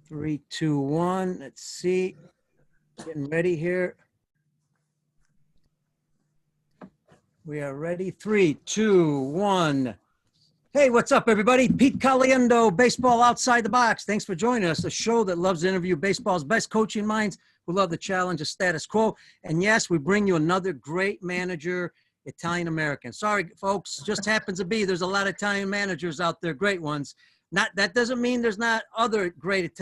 Three, two, one. Let's see. Getting ready here. We are ready. Three, two, one. Hey, what's up, everybody? Pete Caliendo, Baseball Outside the Box. Thanks for joining us, a show that loves to interview baseball's best coaching minds who love the challenge of status quo. And yes, we bring you another great manager, Italian-American. Sorry, folks, just happens to be there's a lot of Italian managers out there, great ones. Not that doesn't mean there's not other great,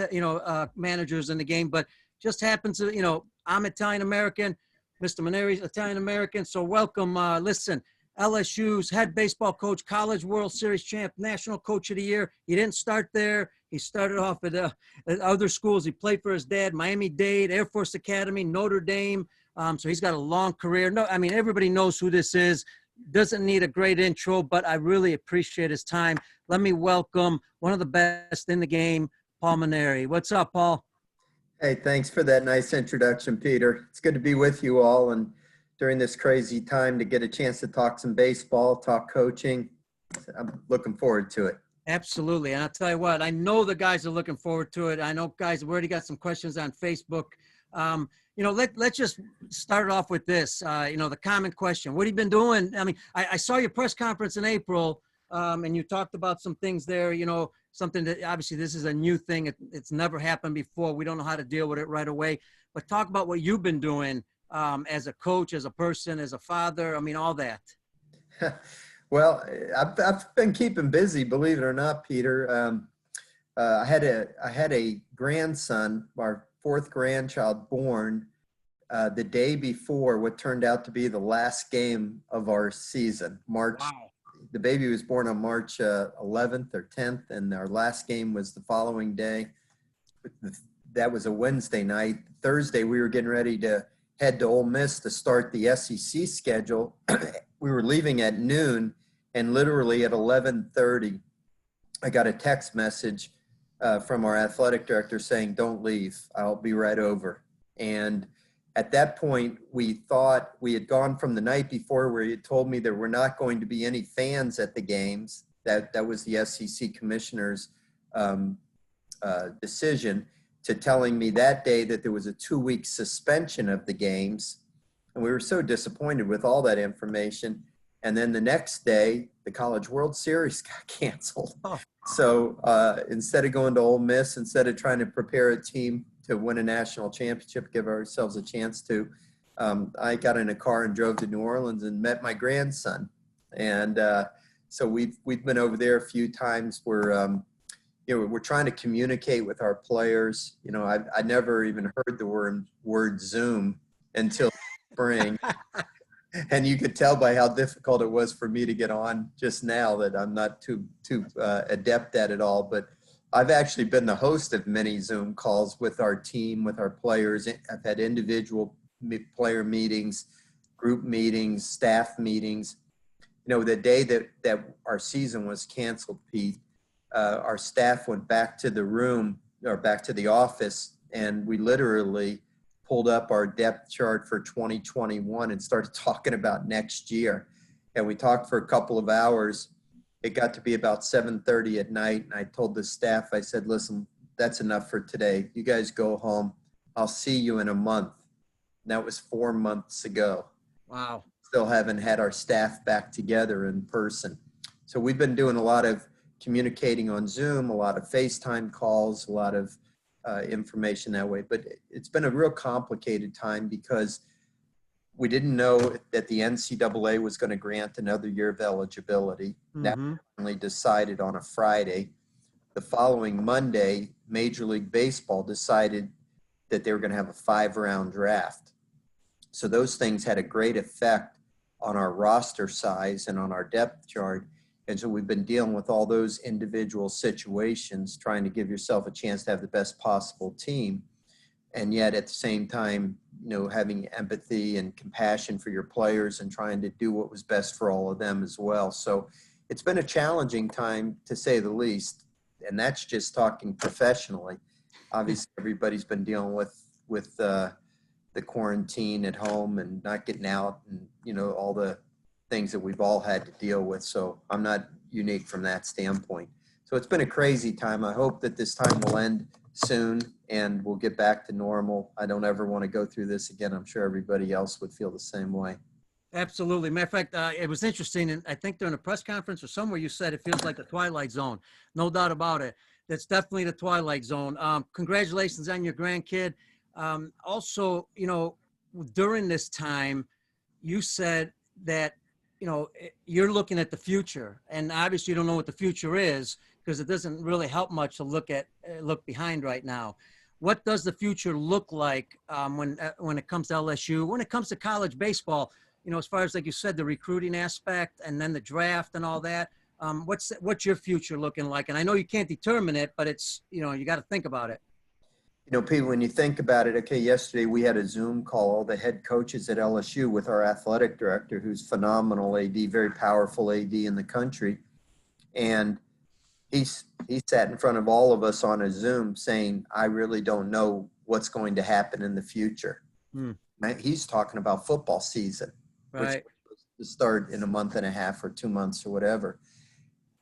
managers in the game, but just happens to, I'm Italian-American, Mr. Mainieri's Italian-American. So welcome. Listen, LSU's head baseball coach, College World Series champ, National Coach of the Year. He didn't start there. He started off at other schools. He played for his dad, Miami-Dade, Air Force Academy, Notre Dame. So he's got a long career. No, I mean, everybody knows who this is. Doesn't need a great intro, but I really appreciate his time. Let me welcome one of the best in the game, Paul Mainieri. What's up, Paul? Hey, thanks for that nice introduction, Peter. It's good to be with you all, and during this crazy time to get a chance to talk some baseball, talk coaching. I'm looking forward to it. Absolutely. And I'll tell you what, I know the guys are looking forward to it. I know, guys, we already got some questions on Facebook. Let's just start off with this, the common question. What have you been doing? I mean, I saw your press conference in April, and you talked about some things there, something that obviously this is a new thing. It's never happened before. We don't know how to deal with it right away. But talk about what you've been doing as a coach, as a person, as a father. I mean, all that. Well, I've been keeping busy, believe it or not, Peter. I had a grandson, our fourth grandchild, born the day before what turned out to be the last game of our season. March. Wow. The baby was born on March 11th or 10th, and our last game was the following day. That was a Wednesday night. Thursday, we were getting ready to head to Ole Miss to start the SEC schedule. We were leaving at noon, and literally at 11:30, I got a text message from our athletic director saying, "Don't leave. I'll be right over." And at that point, we thought we had gone from the night before where he had told me there were not going to be any fans at the games. That was the SEC commissioner's decision, to telling me that day that there was a 2-week suspension of the games. And we were so disappointed with all that information. And then the next day, the College World Series got canceled. Oh. So instead of going to Ole Miss, instead of trying to prepare a team to win a national championship, give ourselves a chance to, I got in a car and drove to New Orleans and met my grandson. And so we've been over there a few times. We're trying to communicate with our players. I never even heard the word Zoom until spring. And you could tell by how difficult it was for me to get on just now that I'm not too adept at it all. But I've actually been the host of many Zoom calls with our team, with our players. I've had individual player meetings, group meetings, staff meetings. The day that our season was canceled, Pete, our staff went back to the room or back to the office, and we literally pulled up our depth chart for 2021 and started talking about next year. And we talked for a couple of hours. It got to be about 7:30 at night, and I told the staff, I said, "Listen, that's enough for today. You guys go home. I'll see you in a month." And that was 4 months ago. Wow. Still haven't had our staff back together in person. So we've been doing a lot of communicating on Zoom, a lot of FaceTime calls, a lot of information that way. But it's been a real complicated time because we didn't know that the NCAA was going to grant another year of eligibility. Mm-hmm. That was only decided on a Friday. The following Monday, Major League Baseball decided that they were going to have a 5-round draft. So those things had a great effect on our roster size and on our depth chart. And so we've been dealing with all those individual situations, trying to give yourself a chance to have the best possible team. And yet at the same time, having empathy and compassion for your players and trying to do what was best for all of them as well. So it's been a challenging time, to say the least. And that's just talking professionally. Obviously, everybody's been dealing with the quarantine at home and not getting out and, all the things that we've all had to deal with. So I'm not unique from that standpoint. So it's been a crazy time. I hope that this time will end soon, and we'll get back to normal. I don't ever want to go through this again. I'm sure everybody else would feel the same way. Absolutely. Matter of fact, it was interesting, and I think during a press conference or somewhere you said it feels like the Twilight Zone. No doubt about it. That's definitely the Twilight Zone. Congratulations on your grandkid. Also, during this time, you said that, you're looking at the future, and obviously you don't know what the future is because it doesn't really help much to look behind right now. What does the future look like when it comes to LSU, when it comes to college baseball? As far as, like you said, the recruiting aspect and then the draft and all that, what's your future looking like? And I know you can't determine it, but it's, you got to think about it. Pete, when you think about it, okay, yesterday we had a Zoom call, all the head coaches at LSU with our athletic director, who's phenomenal AD, very powerful AD in the country. And he sat in front of all of us on a Zoom saying, I really don't know what's going to happen in the future. He's talking about football season. Right. Which to start in a month and a half or 2 months or whatever.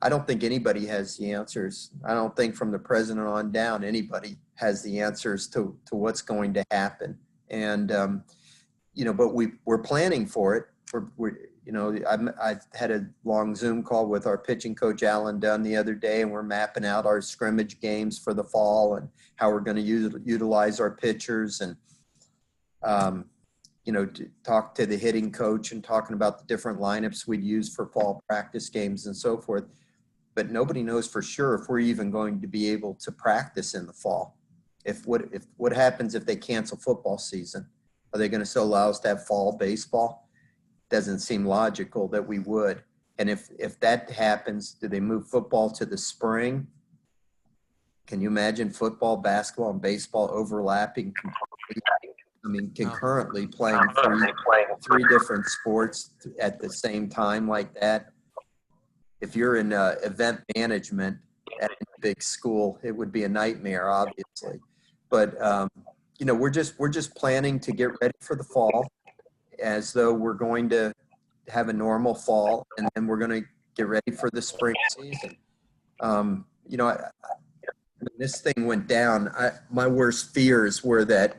I don't think anybody has the answers. I don't think from the president on down, anybody has the answers to what's going to happen. And, but we're planning for it. I had a long Zoom call with our pitching coach, Alan Dunn, the other day, and we're mapping out our scrimmage games for the fall and how we're going to utilize our pitchers and, to talk to the hitting coach and talking about the different lineups we'd use for fall practice games and so forth. But nobody knows for sure if we're even going to be able to practice in the fall. What happens if they cancel football season? Are they going to still allow us to have fall baseball? Doesn't seem logical that we would. And if that happens, do they move football to the spring? Can you imagine football, basketball, and baseball overlapping concurrently playing three different sports at the same time like that? If you're in event management at a big school, it would be a nightmare, obviously. But we're just planning to get ready for the fall, as though we're going to have a normal fall, and then we're going to get ready for the spring season. When this thing went down, my worst fears were that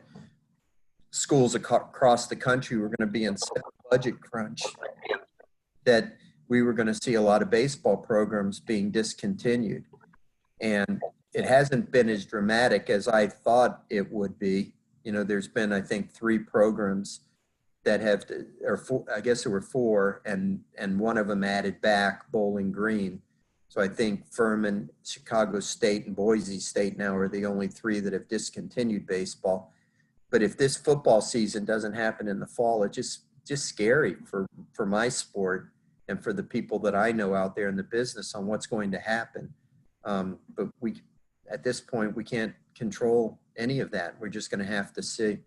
schools across the country were going to be in such a budget crunch that we were going to see a lot of baseball programs being discontinued. And it hasn't been as dramatic as I thought it would be. There's been, I think, 3 programs that have, I guess there were 4, and one of them added back, Bowling Green. So I think Furman, Chicago State, and Boise State now are the only 3 that have discontinued baseball. But if this football season doesn't happen in the fall, it's just scary for my sport and for the people that I know out there in the business on what's going to happen. But at this point, we can't control any of that. We're just going to have to see.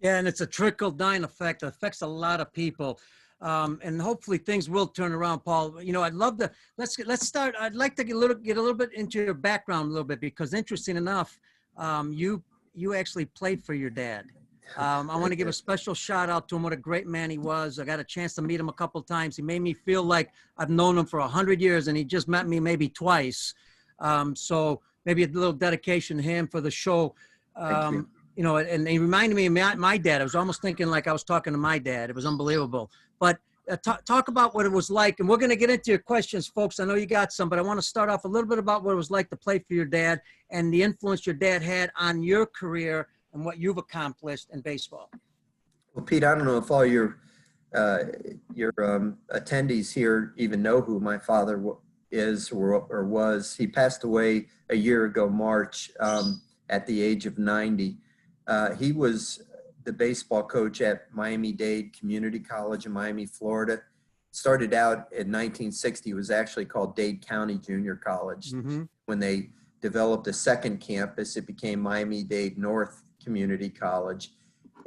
Yeah, and it's a trickle-down effect. It affects a lot of people. And hopefully things will turn around, Paul. I'd love to, let's start. I'd like to get a little bit into your background a little bit, because interesting enough, you actually played for your dad. I want to give a special shout out to him. What a great man he was. I got a chance to meet him a couple of times. He made me feel like I've known him for 100 years, and he just met me maybe twice. So maybe a little dedication to him for the show. And he reminded me of my dad. I was almost thinking like I was talking to my dad. It was unbelievable. But talk about what it was like. And we're going to get into your questions, folks. I know you got some, but I want to start off a little bit about what it was like to play for your dad and the influence your dad had on your career and what you've accomplished in baseball. Well, Pete, I don't know if all your attendees here even know who my father is or was. He passed away a year ago, March, at the age of 90. He was the baseball coach at Miami-Dade Community College in Miami, Florida. Started out in 1960. It was actually called Dade County Junior College. Mm-hmm. When they developed a second campus, it became Miami-Dade North Community College.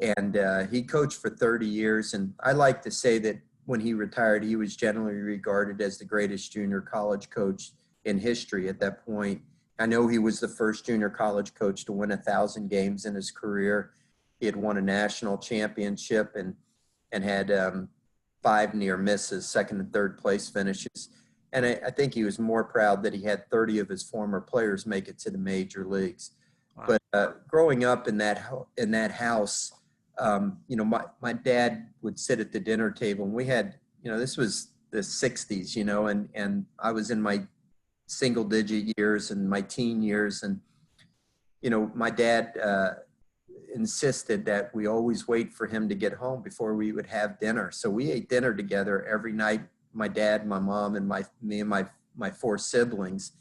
And he coached for 30 years. And I like to say that when he retired, he was generally regarded as the greatest junior college coach in history at that point. I know he was the first junior college coach to win 1,000 games in his career. He had won a national championship and had 5 near misses, second and third place finishes. And I think he was more proud that he had 30 of his former players make it to the major leagues. Wow. But growing up in that house, you know, my dad would sit at the dinner table, and we had, you know, this was the 60s, you know, and I was in my single digit years and my teen years. And, you know, my dad insisted that we always wait for him to get home before we would have dinner. So we ate dinner together every night, my dad, my mom, and me and my four siblings.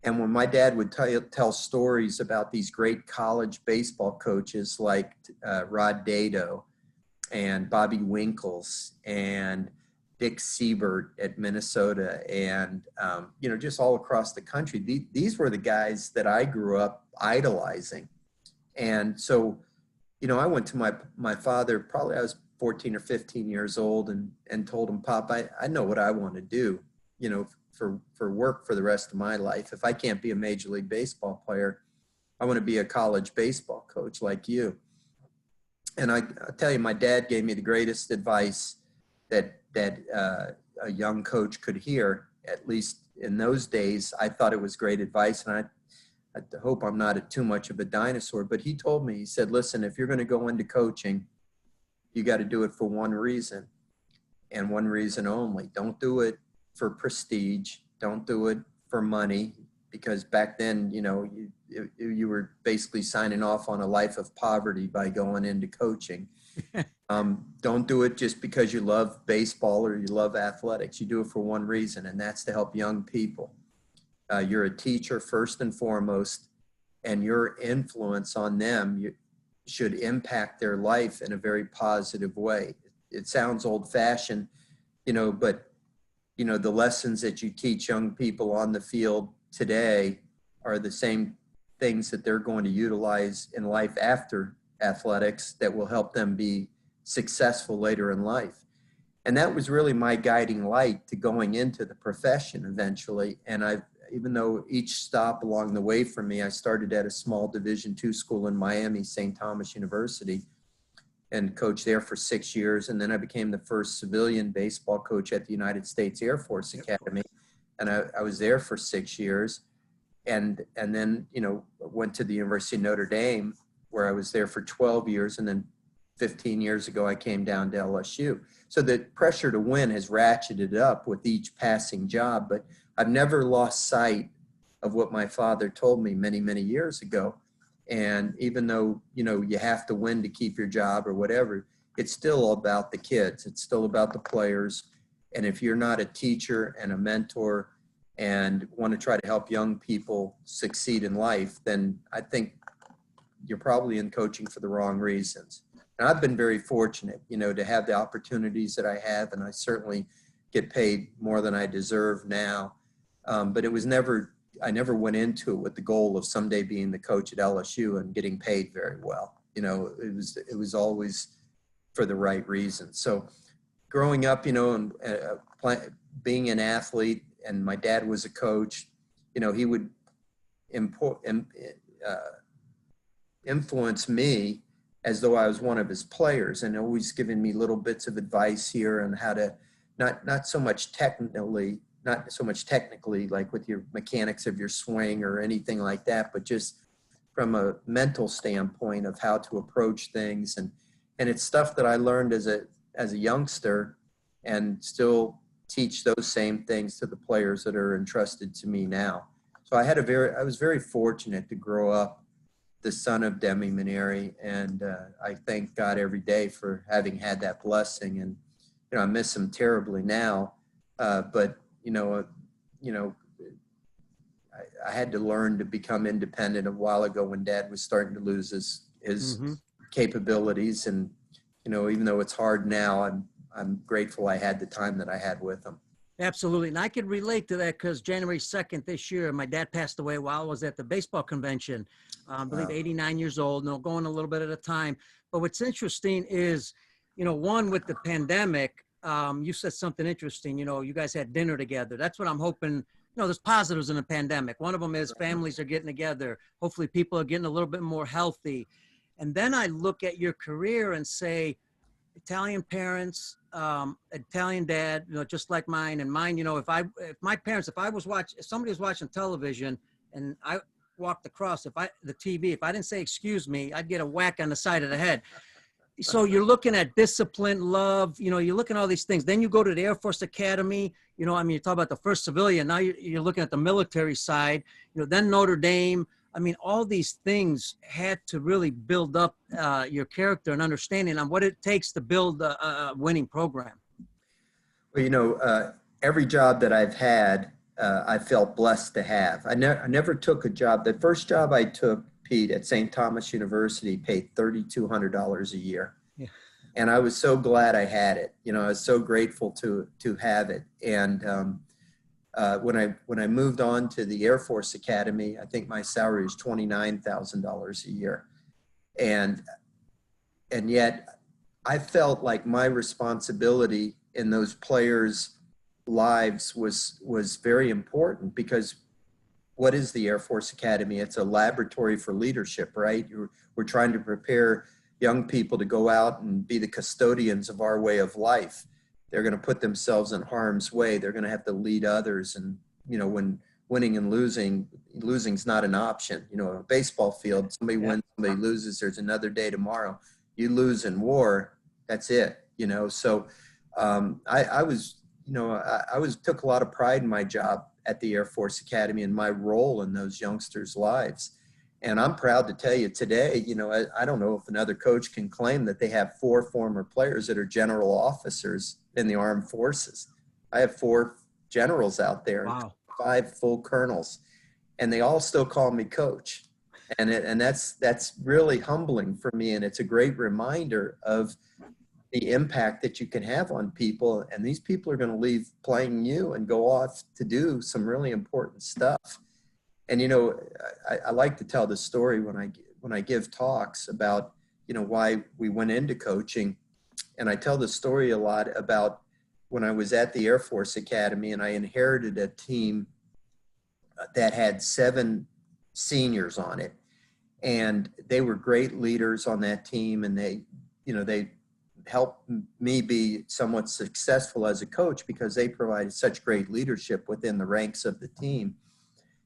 And when my dad would tell stories about these great college baseball coaches like Rod Dado and Bobby Winkles and Dick Siebert at Minnesota, and you know, just all across the country, these were the guys that I grew up idolizing. And so, you know, I went to my father, probably I was 14 or 15 years old, and told him, Pop, I know what I want to do, you know, for work for the rest of my life. If I can't be a Major League Baseball player, I want to be a college baseball coach like you. And I'll tell you, my dad gave me the greatest advice that a young coach could hear. At least in those days, I thought it was great advice, and I hope I'm not too much of a dinosaur, but he told me, he said, listen, if you're going to go into coaching, you got to do it for one reason, and one reason only. Don't do it for prestige. Don't do it for money, because back then, you know, you were basically signing off on a life of poverty by going into coaching. Don't do it just because you love baseball or you love athletics. You do it for one reason, and that's to help young people. You're a teacher first and foremost, and your influence on them should impact their life in a very positive way. It sounds old-fashioned, you know, but, you know, the lessons that you teach young people on the field today are the same things that they're going to utilize in life after athletics that will help them be successful later in life. And that was really my guiding light to going into the profession eventually. And even though each stop along the way for me, I started at a small Division II school in Miami, St. Thomas University, and coached there for 6 years. And then I became the first civilian baseball coach at the United States Air Force Academy. And I was there for 6 years. And then, you know, went to the University of Notre Dame, where I was there for 12 years. And then 15 years ago, I came down to LSU. So the pressure to win has ratcheted up with each passing job, but I've never lost sight of what my father told me many, many years ago. And even though, you know, you have to win to keep your job or whatever, it's still about the kids. It's still about the players. And if you're not a teacher and a mentor and want to try to help young people succeed in life, then I think you're probably in coaching for the wrong reasons. And I've been very fortunate, you know, to have the opportunities that I have, and I certainly get paid more than I deserve now. But it was I never went into it with the goal of someday being the coach at LSU and getting paid very well. You know, it was always for the right reason. So growing up, you know, and being an athlete, and my dad was a coach, you know, he would influence me as though I was one of his players, and always giving me little bits of advice here on how to not so much technically like with your mechanics of your swing or anything like that, but just from a mental standpoint of how to approach things. And it's stuff that I learned as a youngster, and still teach those same things to the players that are entrusted to me now. So I was very fortunate to grow up the son of Demi Mainieri, and I thank God every day for having had that blessing. And you know, I miss him terribly now, but you know, I had to learn to become independent a while ago when Dad was starting to lose his capabilities. And you know, even though it's hard now, I'm grateful I had the time that I had with him. Absolutely. And I can relate to that because January 2nd this year, my dad passed away while I was at the baseball convention. I believe 89 years old, and going a little bit at a time. But what's interesting is, you know, one, with the pandemic, you said something interesting. You know, you guys had dinner together. That's what I'm hoping. You know, there's positives in the pandemic. One of them is families are getting together. Hopefully people are getting a little bit more healthy. And then I look at your career and say, Italian parents, Italian dad, just like mine. And mine, if somebody was watching television and I walked across, the TV, if I didn't say excuse me, I'd get a whack on the side of the head. So you're looking at discipline, love, you're looking at all these things. Then you go to the Air Force Academy, you talk about the first civilian. Now you're looking at the military side, then Notre Dame. I mean, all these things had to really build up your character and understanding on what it takes to build a winning program. Well, every job that I've had, I felt blessed to have. I never took a job. The first job I took, Pete, at St. Thomas University, paid $3,200 a year. Yeah. And I was so glad I had it. I was so grateful to have it. And when I moved on to the Air Force Academy, I think my salary was $29,000 a year. And yet I felt like my responsibility in those players' lives was very important, because what is the Air Force Academy? It's a laboratory for leadership, right? We're trying to prepare young people to go out and be the custodians of our way of life. They're going to put themselves in harm's way. They're going to have to lead others. And, when winning and losing's not an option. A baseball field, somebody wins, somebody loses, there's another day tomorrow. You lose in war, that's it, So I took a lot of pride in my job at the Air Force Academy and my role in those youngsters' lives. And I'm proud to tell you today, I don't know if another coach can claim that they have 4 former players that are general officers in the armed forces. I have 4 generals out there, wow. 5 full colonels, and they all still call me coach. And that's really humbling for me. And it's a great reminder of the impact that you can have on people. And these people are going to leave playing you and go off to do some really important stuff. And, I like to tell the story when I give talks about, why we went into coaching. And I tell the story a lot about when I was at the Air Force Academy and I inherited a team that had 7 seniors on it. And they were great leaders on that team. And they helped me be somewhat successful as a coach because they provided such great leadership within the ranks of the team.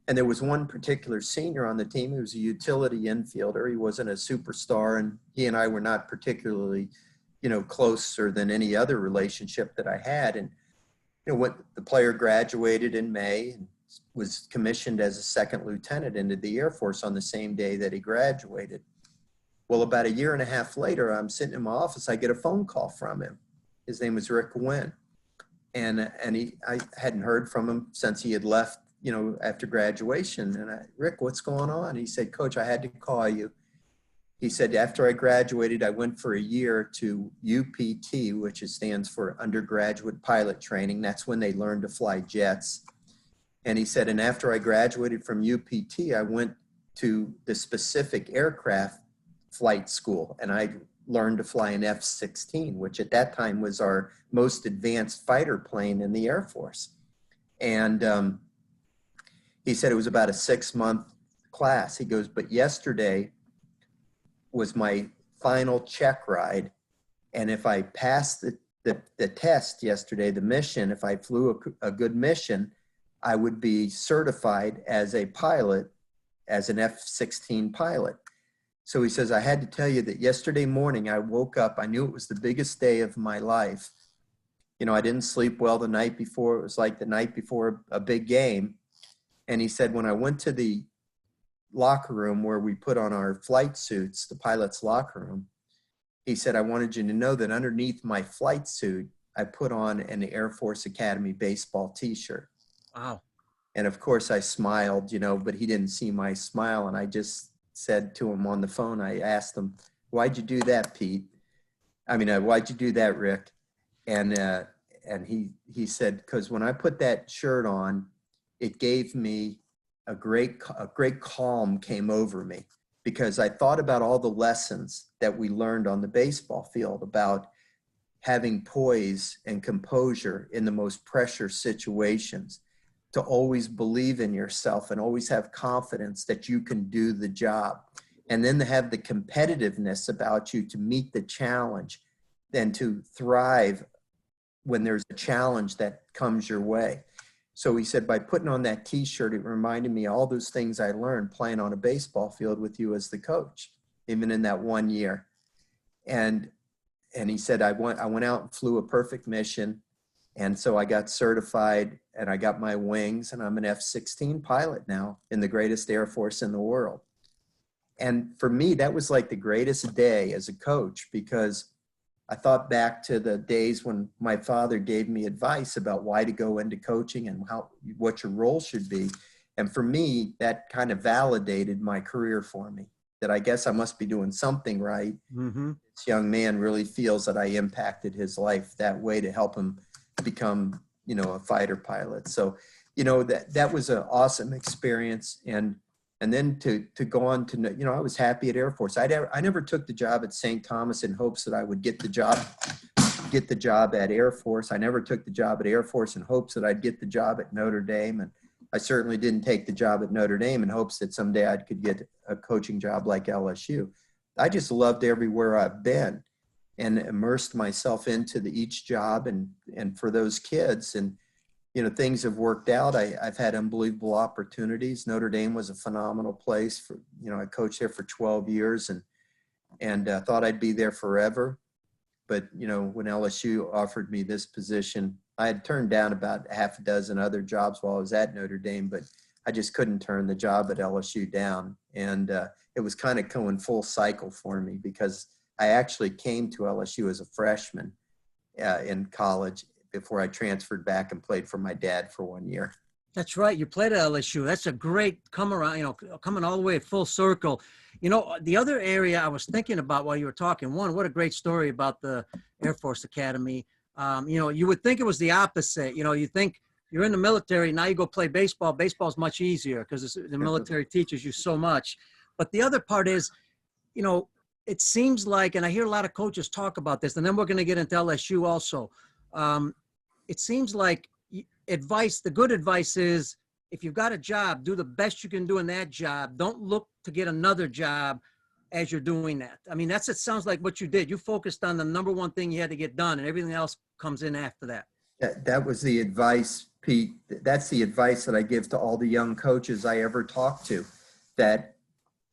And there was one particular senior on the team who was a utility infielder. He wasn't a superstar, and he and I were not particularly, closer than any other relationship that I had. And, when the player graduated in May and was commissioned as a 2nd lieutenant into the Air Force on the same day that he graduated. Well, about a year and a half later, I'm sitting in my office. I get a phone call from him. His name was Rick Wynn. And I hadn't heard from him since he had left, after graduation. And Rick, what's going on? He said, Coach, I had to call you. He said, after I graduated, I went for a year to UPT, which stands for Undergraduate Pilot Training. That's when they learn to fly jets. And he said, and after I graduated from UPT, I went to the specific aircraft flight school, and I learned to fly an F-16, which at that time was our most advanced fighter plane in the Air Force. And he said it was about a 6-month class. He goes, but yesterday was my final check ride, and if I passed the test yesterday, the mission, if I flew a good mission, I would be certified as a pilot, as an F-16 pilot. So he says, I had to tell you that yesterday morning I woke up, I knew it was the biggest day of my life. I didn't sleep well the night before. It was like the night before a big game. And he said, when I went to the locker room where we put on our flight suits, the pilot's locker room, he said, I wanted you to know that underneath my flight suit, I put on an Air Force Academy baseball t-shirt. Wow. And of course I smiled, but he didn't see my smile. And I just said to him on the phone, I asked him, why'd you do that, Pete? Why'd you do that, Rick? And he said, because when I put that shirt on, it gave me a great calm came over me, because I thought about all the lessons that we learned on the baseball field about having poise and composure in the most pressure situations, to always believe in yourself and always have confidence that you can do the job. And then to have the competitiveness about you to meet the challenge and to thrive when there's a challenge that comes your way. So he said, by putting on that T-shirt, it reminded me all those things I learned playing on a baseball field with you as the coach, even in that 1 year. And he said, I went out and flew a perfect mission. And so I got certified and I got my wings, and I'm an F-16 pilot now in the greatest Air Force in the world. And for me, that was like the greatest day as a coach, because I thought back to the days when my father gave me advice about why to go into coaching and what your role should be. And for me, that kind of validated my career for me, that I guess I must be doing something right. Mm-hmm. This young man really feels that I impacted his life that way to help him become, a fighter pilot. So, that was an awesome experience. And then to go on to, I was happy at Air Force. I never took the job at St. Thomas in hopes that I would get the job at Air Force. I never took the job at Air Force in hopes that I'd get the job at Notre Dame. And I certainly didn't take the job at Notre Dame in hopes that someday I could get a coaching job like LSU. I just loved everywhere I've been and immersed myself into each job and for those kids. And, things have worked out. I've had unbelievable opportunities. Notre Dame was a phenomenal place for, I coached there for 12 years and thought I'd be there forever. But, when LSU offered me this position, I had turned down about half a dozen other jobs while I was at Notre Dame, but I just couldn't turn the job at LSU down. And it was kind of going full cycle for me, because I actually came to LSU as a freshman in college before I transferred back and played for my dad for 1 year. That's right. You played at LSU. That's a great come around, coming all the way full circle. The other area I was thinking about while you were talking, what a great story about the Air Force Academy. You would think it was the opposite. You think you're in the military, now you go play baseball. Baseball's much easier because the military teaches you so much. But the other part is, it seems like, and I hear a lot of coaches talk about this, and then we're going to get into LSU also. It seems like the good advice is, if you've got a job, do the best you can do in that job. Don't look to get another job as you're doing that. I mean, it sounds like what you did. You focused on the number one thing you had to get done, and everything else comes in after that. That was the advice, Pete. That's the advice that I give to all the young coaches I ever talk to, that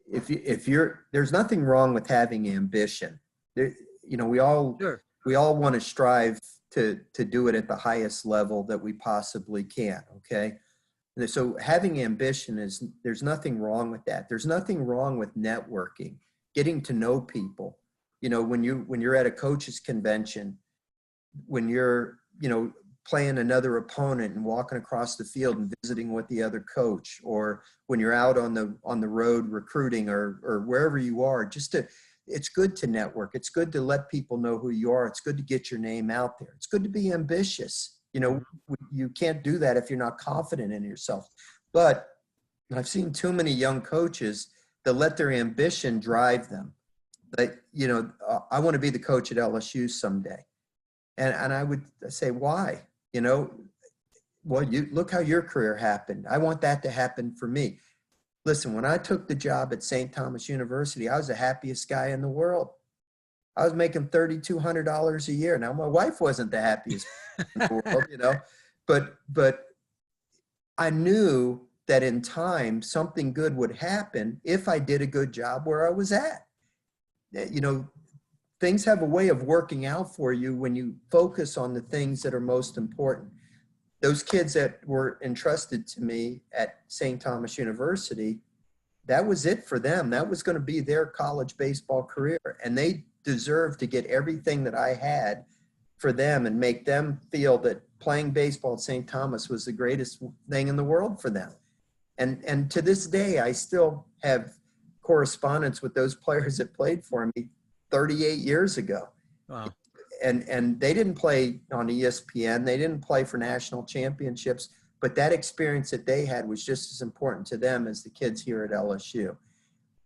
there's nothing wrong with having ambition. We all want to strive to do it at the highest level that we possibly can. Okay. So having ambition there's nothing wrong with that. There's nothing wrong with networking, getting to know people. When you're at a coach's convention, when you're, playing another opponent and walking across the field and visiting with the other coach, or when you're out on the road recruiting or wherever you are, it's good to network. It's good to let people know who you are. It's good to get your name out there. It's good to be ambitious. You can't do that if you're not confident in yourself. But I've seen too many young coaches that let their ambition drive them. Like, I want to be the coach at LSU someday. And I would say, why? Well, you look how your career happened. I want that to happen for me. Listen, when I took the job at St. Thomas University, I was the happiest guy in the world. I was making $3,200 a year. Now, my wife wasn't the happiest in the world, but I knew that in time, something good would happen if I did a good job where I was at. Things have a way of working out for you when you focus on the things that are most important. Those kids that were entrusted to me at St. Thomas University, that was it for them. That was going to be their college baseball career. And they deserved to get everything that I had for them and make them feel that playing baseball at St. Thomas was the greatest thing in the world for them. And to this day, I still have correspondence with those players that played for me 38 years ago. Wow. And they didn't play on ESPN. They didn't play for national championships, but that experience that they had was just as important to them as the kids here at LSU.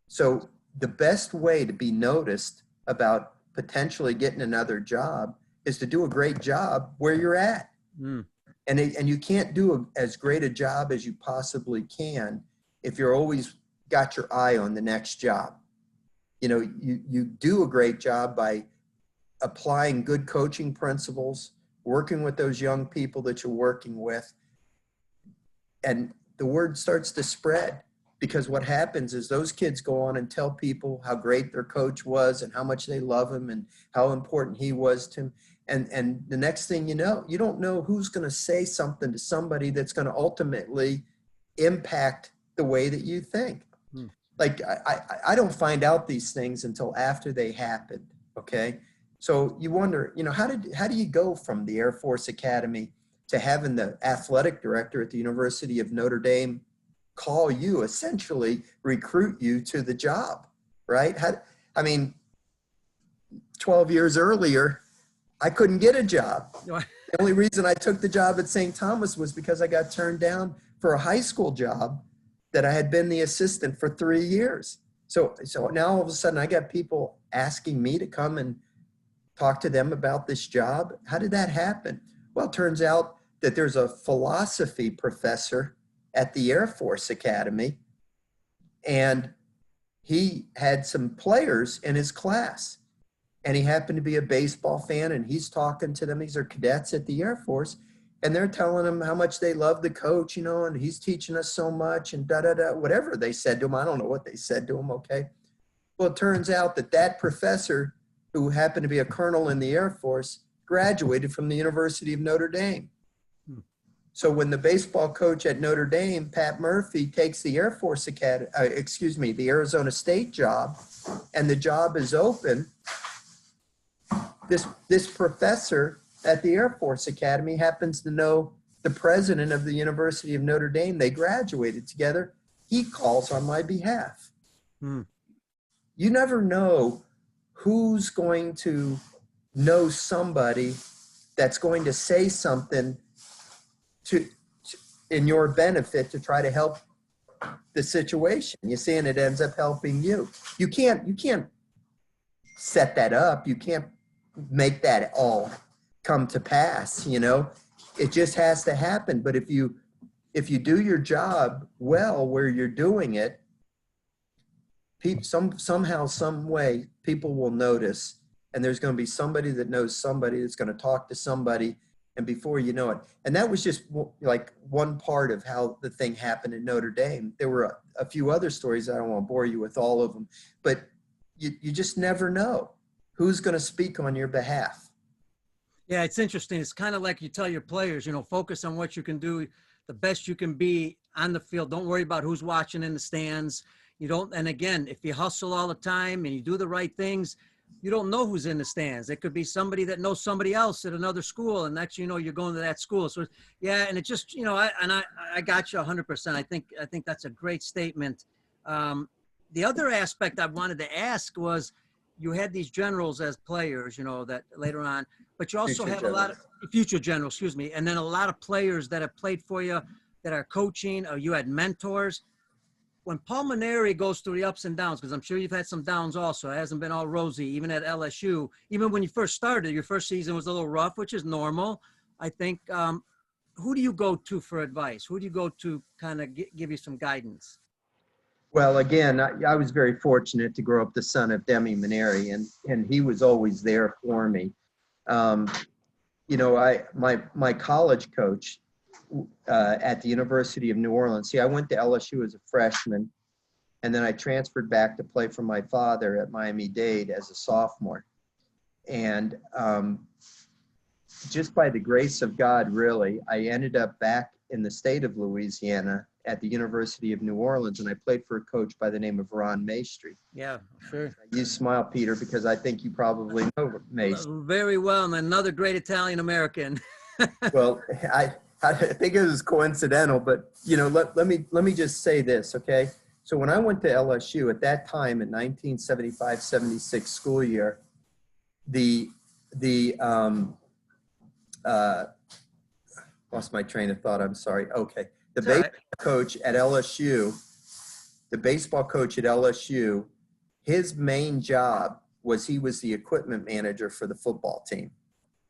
So the best way to be noticed about potentially getting another job is to do a great job where you're at. Mm. And you can't do as great a job as you possibly can if you're always got your eye on the next job. You do a great job by applying good coaching principles, working with those young people that you're working with, and the word starts to spread. Because what happens is those kids go on and tell people how great their coach was and how much they love him and how important he was to them. And the next thing you know, you don't know who's going to say something to somebody that's going to ultimately impact the way that you think. Like I don't find out these things until after they happened. Okay. So you wonder, how do you go from the Air Force Academy to having the athletic director at the University of Notre Dame call you, essentially recruit you to the job, right? 12 years earlier, I couldn't get a job. The only reason I took the job at St. Thomas was because I got turned down for a high school job that I had been the assistant for 3 years. So now all of a sudden I got people asking me to come and talk to them about this job. How did that happen? Well, it turns out that there's a philosophy professor at the Air Force Academy, and he had some players in his class, and he happened to be a baseball fan, and he's talking to them. These are cadets at the Air Force, and they're telling him how much they love the coach, and he's teaching us so much, and whatever they said to him. I don't know what they said to him, okay? Well, it turns out that professor, who happened to be a colonel in the Air Force, graduated from the University of Notre Dame. So when the baseball coach at Notre Dame, Pat Murphy, takes the Air Force Academy, the Arizona State job, and the job is open, this professor at the Air Force Academy happens to know the president of the University of Notre Dame. They graduated together. He calls on my behalf. You never know who's going to know somebody that's going to say something in your benefit to try to help the situation. You see, and it ends up helping you. You can't set that up. You can't make that all come to pass. It just has to happen. But if you do your job well where you're doing it, somehow, some way, people will notice, and there's going to be somebody that knows somebody that's going to talk to somebody. And before you know it, and that was just like one part of how the thing happened at Notre Dame. There were a few other stories. I don't want to bore you with all of them, but you just never know who's going to speak on your behalf. Yeah, it's interesting. It's kind of like you tell your players, focus on what you can do the best you can be on the field. Don't worry about who's watching in the stands. And again, if you hustle all the time and you do the right things, you don't know who's in the stands. It could be somebody that knows somebody else at another school, and next you're going to that school. So yeah, and it just I got you 100%. I think that's a great statement. The other aspect I wanted to ask was, you had these generals as players, that later on, but you also have a lot of future generals, and then a lot of players that have played for you that are coaching, or you had mentors. When Paul Mainieri goes through the ups and downs, because I'm sure you've had some downs also, it hasn't been all rosy, even at LSU. Even when you first started, your first season was a little rough, which is normal. I think, who do you go to for advice? Who do you go to kind of give you some guidance? Well, again, I was very fortunate to grow up the son of Demi Mainieri, and he was always there for me. My college coach at the University of New Orleans. See, I went to LSU as a freshman, and then I transferred back to play for my father at Miami-Dade as a sophomore. And just by the grace of God, really, I ended up back in the state of Louisiana at the University of New Orleans, and I played for a coach by the name of Ron Maestri. Yeah, sure. You smile, Peter, because I think you probably know Maestri. Very well, and another great Italian-American. Well, I think it was coincidental, but let me just say this, okay? So when I went to LSU at that time in 1975-76 school year, lost my train of thought. I'm sorry. Okay, the baseball coach at LSU, his main job was he was the equipment manager for the football team.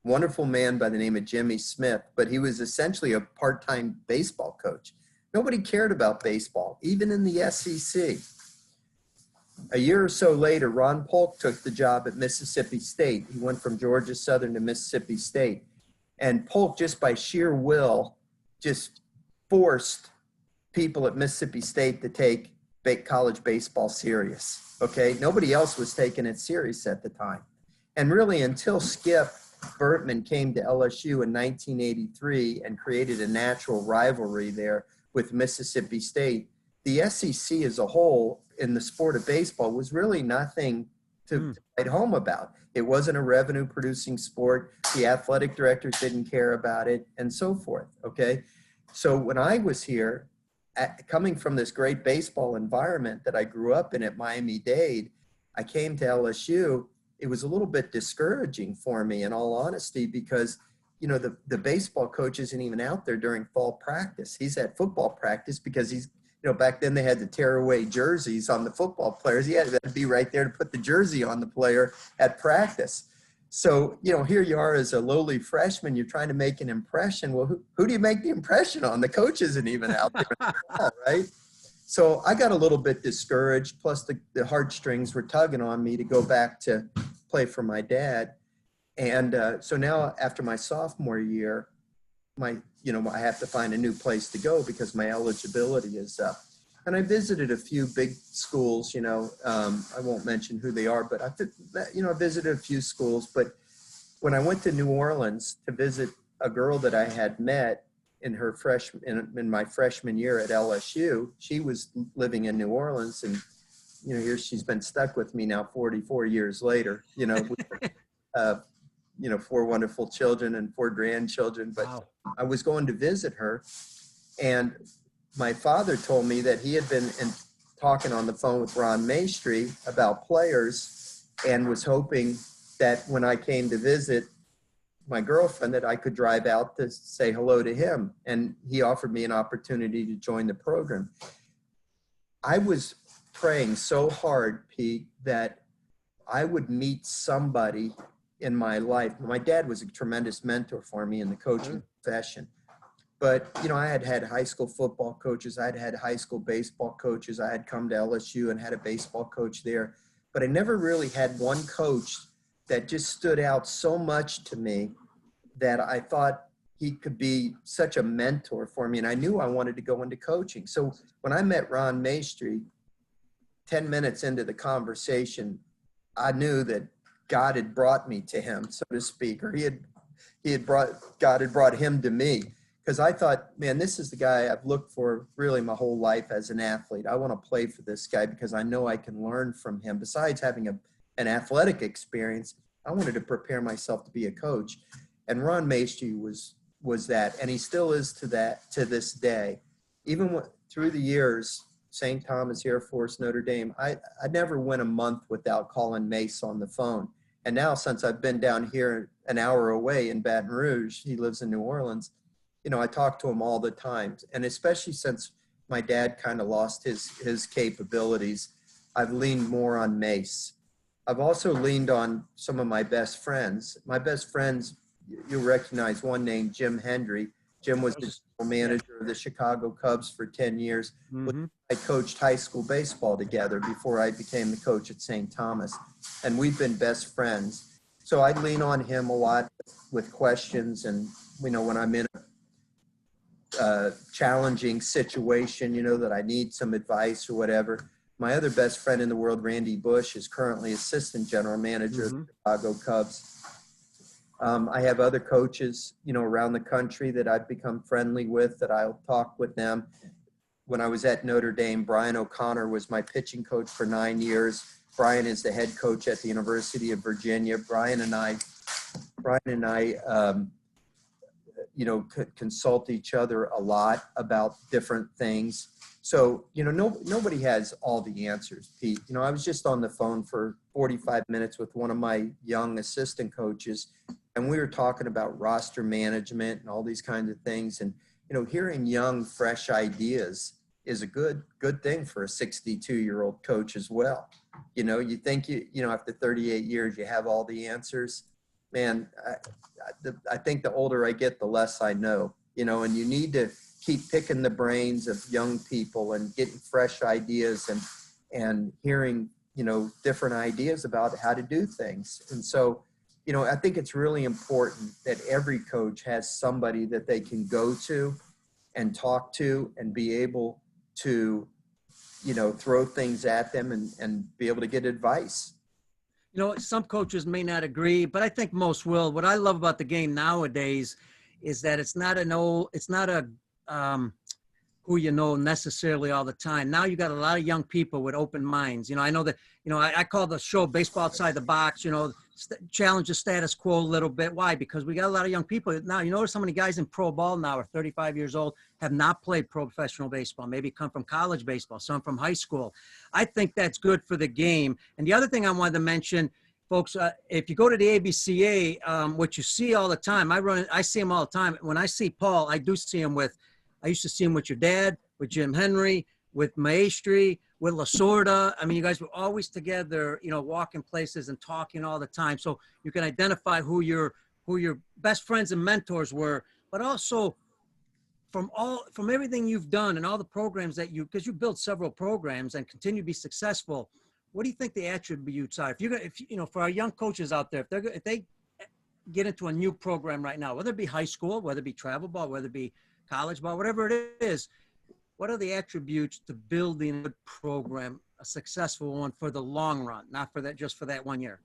Wonderful man by the name of Jimmy Smith, but he was essentially a part-time baseball coach. Nobody cared about baseball, even in the SEC. A year or so later, Ron Polk took the job at Mississippi State. He went from Georgia Southern to Mississippi State. And Polk, just by sheer will, just forced people at Mississippi State to take college baseball serious. Okay, nobody else was taking it serious at the time. And really, until Skip Bertman came to LSU in 1983 and created a natural rivalry there with Mississippi State, the SEC as a whole in the sport of baseball was really nothing to write home about. It wasn't a revenue producing sport. The athletic directors didn't care about it, and so forth. Okay. So when I was here, coming from this great baseball environment that I grew up in at Miami-Dade, I came to LSU. It was a little bit discouraging for me, in all honesty, because the baseball coach isn't even out there during fall practice. He's at football practice because he's, back then they had to tear away jerseys on the football players. He had to be right there to put the jersey on the player at practice. So, here you are as a lowly freshman, you're trying to make an impression. Well, who do you make the impression on? The coach isn't even out there at all, right? So I got a little bit discouraged, plus the heartstrings were tugging on me to go back to play for my dad. And so now after my sophomore year, I have to find a new place to go because my eligibility is up. And I visited a few big schools, I won't mention who they are, but I visited a few schools. But when I went to New Orleans to visit a girl that I had met in my freshman year at LSU, she was living in New Orleans, and here she's been stuck with me now 44 years later. Four wonderful children and 4 grandchildren. But wow. I was going to visit her, and my father told me that he had been talking on the phone with Ron Maestri about players and was hoping that when I came to visit my girlfriend that I could drive out to say hello to him. And he offered me an opportunity to join the program. I was praying so hard, Pete, that I would meet somebody in my life. My dad was a tremendous mentor for me in the coaching profession. But, I had high school football coaches. I'd had high school baseball coaches. I had come to LSU and had a baseball coach there. But I never really had one coach that just stood out so much to me that I thought he could be such a mentor for me. And I knew I wanted to go into coaching. So when I met Ron Maestri, 10 minutes into the conversation, I knew that God had brought me to him, so to speak, or God had brought him to me. Because I thought, man, this is the guy I've looked for really my whole life as an athlete. I want to play for this guy because I know I can learn from him. Besides having an athletic experience, I wanted to prepare myself to be a coach. And Ron Maestri was that, and he still is to this day. Even through the years, St. Thomas, Air Force, Notre Dame, I never went a month without calling Mace on the phone. And now since I've been down here an hour away in Baton Rouge, he lives in New Orleans, I talk to him all the time. And especially since my dad kind of lost his capabilities, I've leaned more on Mace. I've also leaned on some of my best friends. My best friends, you'll recognize one name, Jim Hendry. Jim was the general manager of the Chicago Cubs for 10 years. Mm-hmm. I coached high school baseball together before I became the coach at St. Thomas. And we've been best friends. So I lean on him a lot with questions. And, when I'm in a challenging situation, that I need some advice or whatever. My other best friend in the world, Randy Bush, is currently assistant general manager of the Chicago Cubs. I have other coaches, around the country that I've become friendly with, that I'll talk with them. When I was at Notre Dame, Brian O'Connor was my pitching coach for 9 years. Brian is the head coach at the University of Virginia. Brian and I consult each other a lot about different things. So, nobody has all the answers, Pete. I was just on the phone for 45 minutes with one of my young assistant coaches, and we were talking about roster management and all these kinds of things. And, hearing young, fresh ideas is a good thing for a 62-year-old coach as well. You think, after 38 years, you have all the answers. Man, I think the older I get, the less I know, and you need to keep picking the brains of young people and getting fresh ideas and hearing, different ideas about how to do things. And so, I think it's really important that every coach has somebody that they can go to and talk to and be able to, throw things at them and be able to get advice. Some coaches may not agree, but I think most will. What I love about the game nowadays is that it's not a who necessarily all the time. Now you got a lot of young people with open minds. I know that, I call the show Baseball Outside the Box, challenge the status quo a little bit. Why? Because we got a lot of young people. Now, you notice how many guys in pro ball now are 35 years old, have not played professional baseball, maybe come from college baseball, some from high school. I think that's good for the game. And the other thing I wanted to mention, folks, if you go to the ABCA, what you see all the time, I see him all the time. When I see Paul, I do see him I used to see him with your dad, with Jim Henry, with Maestri, with Lasorda. I mean, you guys were always together, walking places and talking all the time. So you can identify who your best friends and mentors were, but also from everything you've done and all the programs because you built several programs and continue to be successful. What do you think the attributes are? For our young coaches out there, if they get into a new program right now, whether it be high school, whether it be travel ball, whether it be college ball, whatever it is, what are the attributes to building a program, a successful one for the long run, not for just for that 1 year?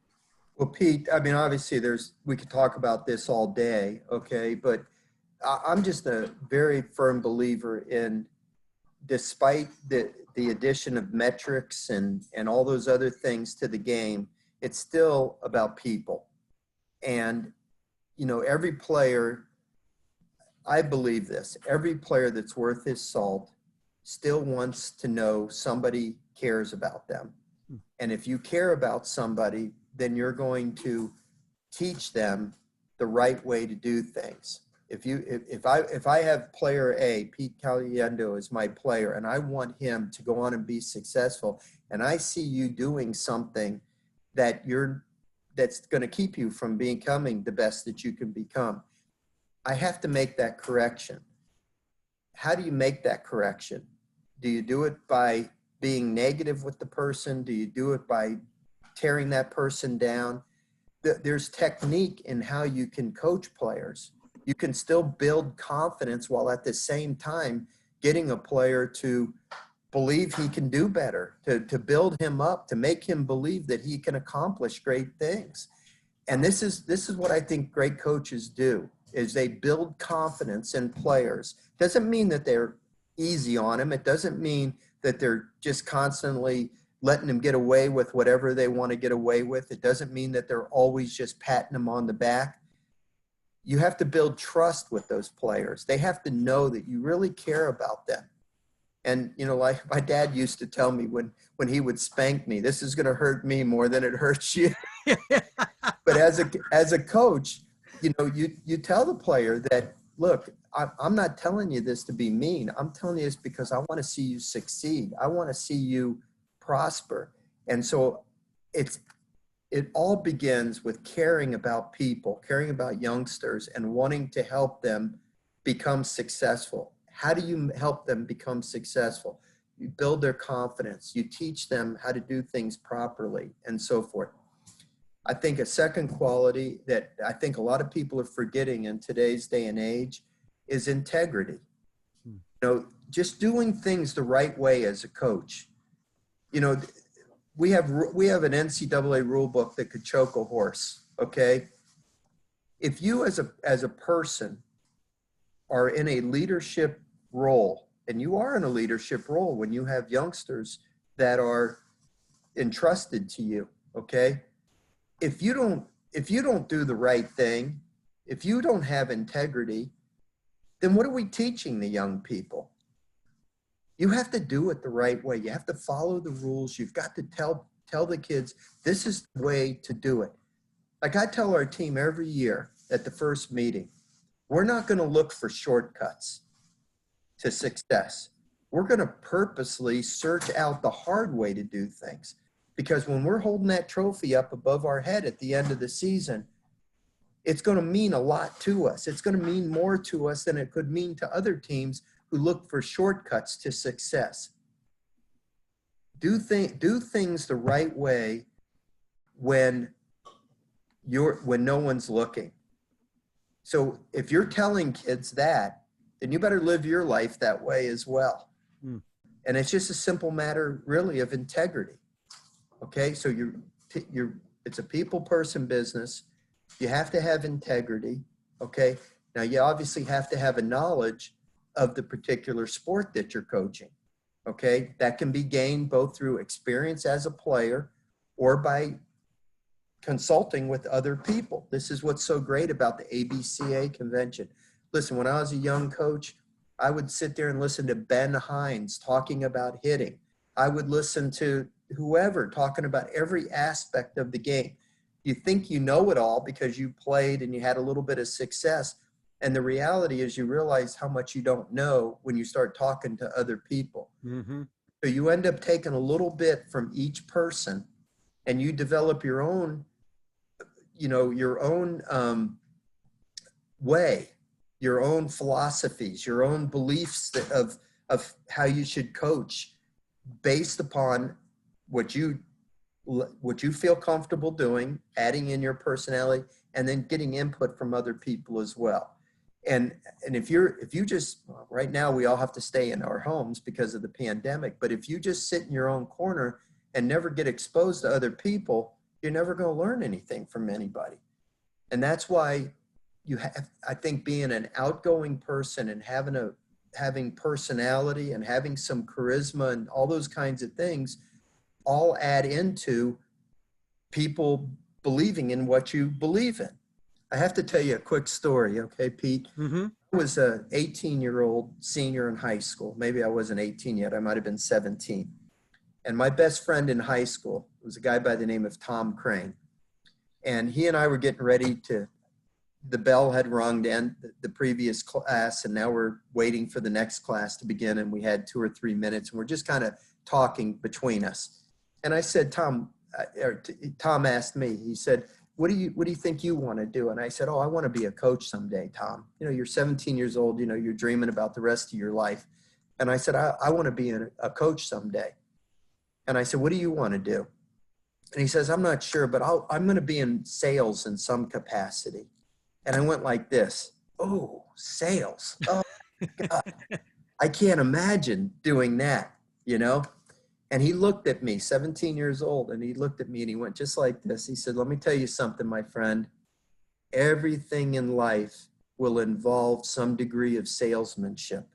Well, Pete, I mean, obviously we could talk about this all day. Okay. But I'm just a very firm believer in, despite the addition of metrics and all those other things to the game, it's still about people. And, every player, I believe this, every player that's worth his salt still wants to know somebody cares about them. And if you care about somebody, then you're going to teach them the right way to do things. If I have player A, Pete Caliendo is my player, and I want him to go on and be successful, and I see you doing something that's going to keep you from becoming the best that you can become, I have to make that correction. How do you make that correction? Do you do it by being negative with the person? Do you do it by tearing that person down? There's technique in how you can coach players. You can still build confidence while at the same time getting a player to believe he can do better, to build him up, to make him believe that he can accomplish great things. And this is what I think great coaches do, is they build confidence in players. Doesn't mean that they're easy on them. It doesn't mean that they're just constantly letting them get away with whatever they want to get away with. It doesn't mean that they're always just patting them on the back. You have to build trust with those players. They have to know that you really care about them. And, like my dad used to tell me when he would spank me, this is going to hurt me more than it hurts you. But as a coach, you tell the player that, look, I'm not telling you this to be mean. I'm telling you this because I want to see you succeed. I want to see you prosper. And so it all begins with caring about people, caring about youngsters, and wanting to help them become successful. How do you help them become successful? You build their confidence. You teach them how to do things properly, and so forth. I think a second quality that I think a lot of people are forgetting in today's day and age is integrity. Just doing things the right way as a coach. We have an NCAA rule book that could choke a horse. Okay. If you as a person are in a leadership role, and you are in a leadership role when you have youngsters that are entrusted to you. Okay. If you don't do the right thing, if you don't have integrity, then what are we teaching the young people? You have to do it the right way. You have to follow the rules. You've got to tell the kids, this is the way to do it. Like I tell our team every year at the first meeting, we're not going to look for shortcuts to success. We're going to purposely search out the hard way to do things. Because when we're holding that trophy up above our head at the end of the season, it's going to mean a lot to us. It's going to mean more to us than it could mean to other teams who look for shortcuts to success. Do things the right way when no one's looking. So if you're telling kids that, then you better live your life that way as well. Mm. And it's just a simple matter, really, of integrity. Okay, so it's a people person business. You have to have integrity. Okay, now you obviously have to have a knowledge of the particular sport that you're coaching. Okay, that can be gained both through experience as a player or by consulting with other people. This is what's so great about the ABCA convention. Listen, when I was a young coach, I would sit there and listen to Ben Hines talking about hitting. I would listen to whoever talking about every aspect of the game. You think you know it all because you played and you had a little bit of success. And the reality is you realize how much you don't know when you start talking to other people. Mm-hmm. So you end up taking a little bit from each person and you develop your own, way, your own philosophies, your own beliefs of how you should coach based upon what you feel comfortable doing, adding in your personality, and then getting input from other people as well. And if you just, right now we all have to stay in our homes because of the pandemic, but if you just sit in your own corner and never get exposed to other people, you're never going to learn anything from anybody. And that's why I think being an outgoing person and having personality and having some charisma and all those kinds of things all add into people believing in what you believe in. I have to tell you a quick story, okay, Pete? Mm-hmm. I was an 18-year-old senior in high school. Maybe I wasn't 18 yet. I might have been 17. And my best friend in high school was a guy by the name of Tom Crane. And he and I were getting ready the bell had rung to end the previous class, and now we're waiting for the next class to begin, and we had 2 or 3 minutes, and we're just kind of talking between us. And I said, Tom asked me, he said, what do you think you want to do? And I said, I want to be a coach someday, Tom. You're 17 years old, you're dreaming about the rest of your life. And I said, I want to be a coach someday. And I said, what do you want to do? And he says, I'm not sure, but I'm going to be in sales in some capacity. And I went like this. Oh, sales. Oh, God. I can't imagine doing that, And he looked at me, 17 years old, and he looked at me and he went just like this. He said, let me tell you something, my friend. Everything in life will involve some degree of salesmanship.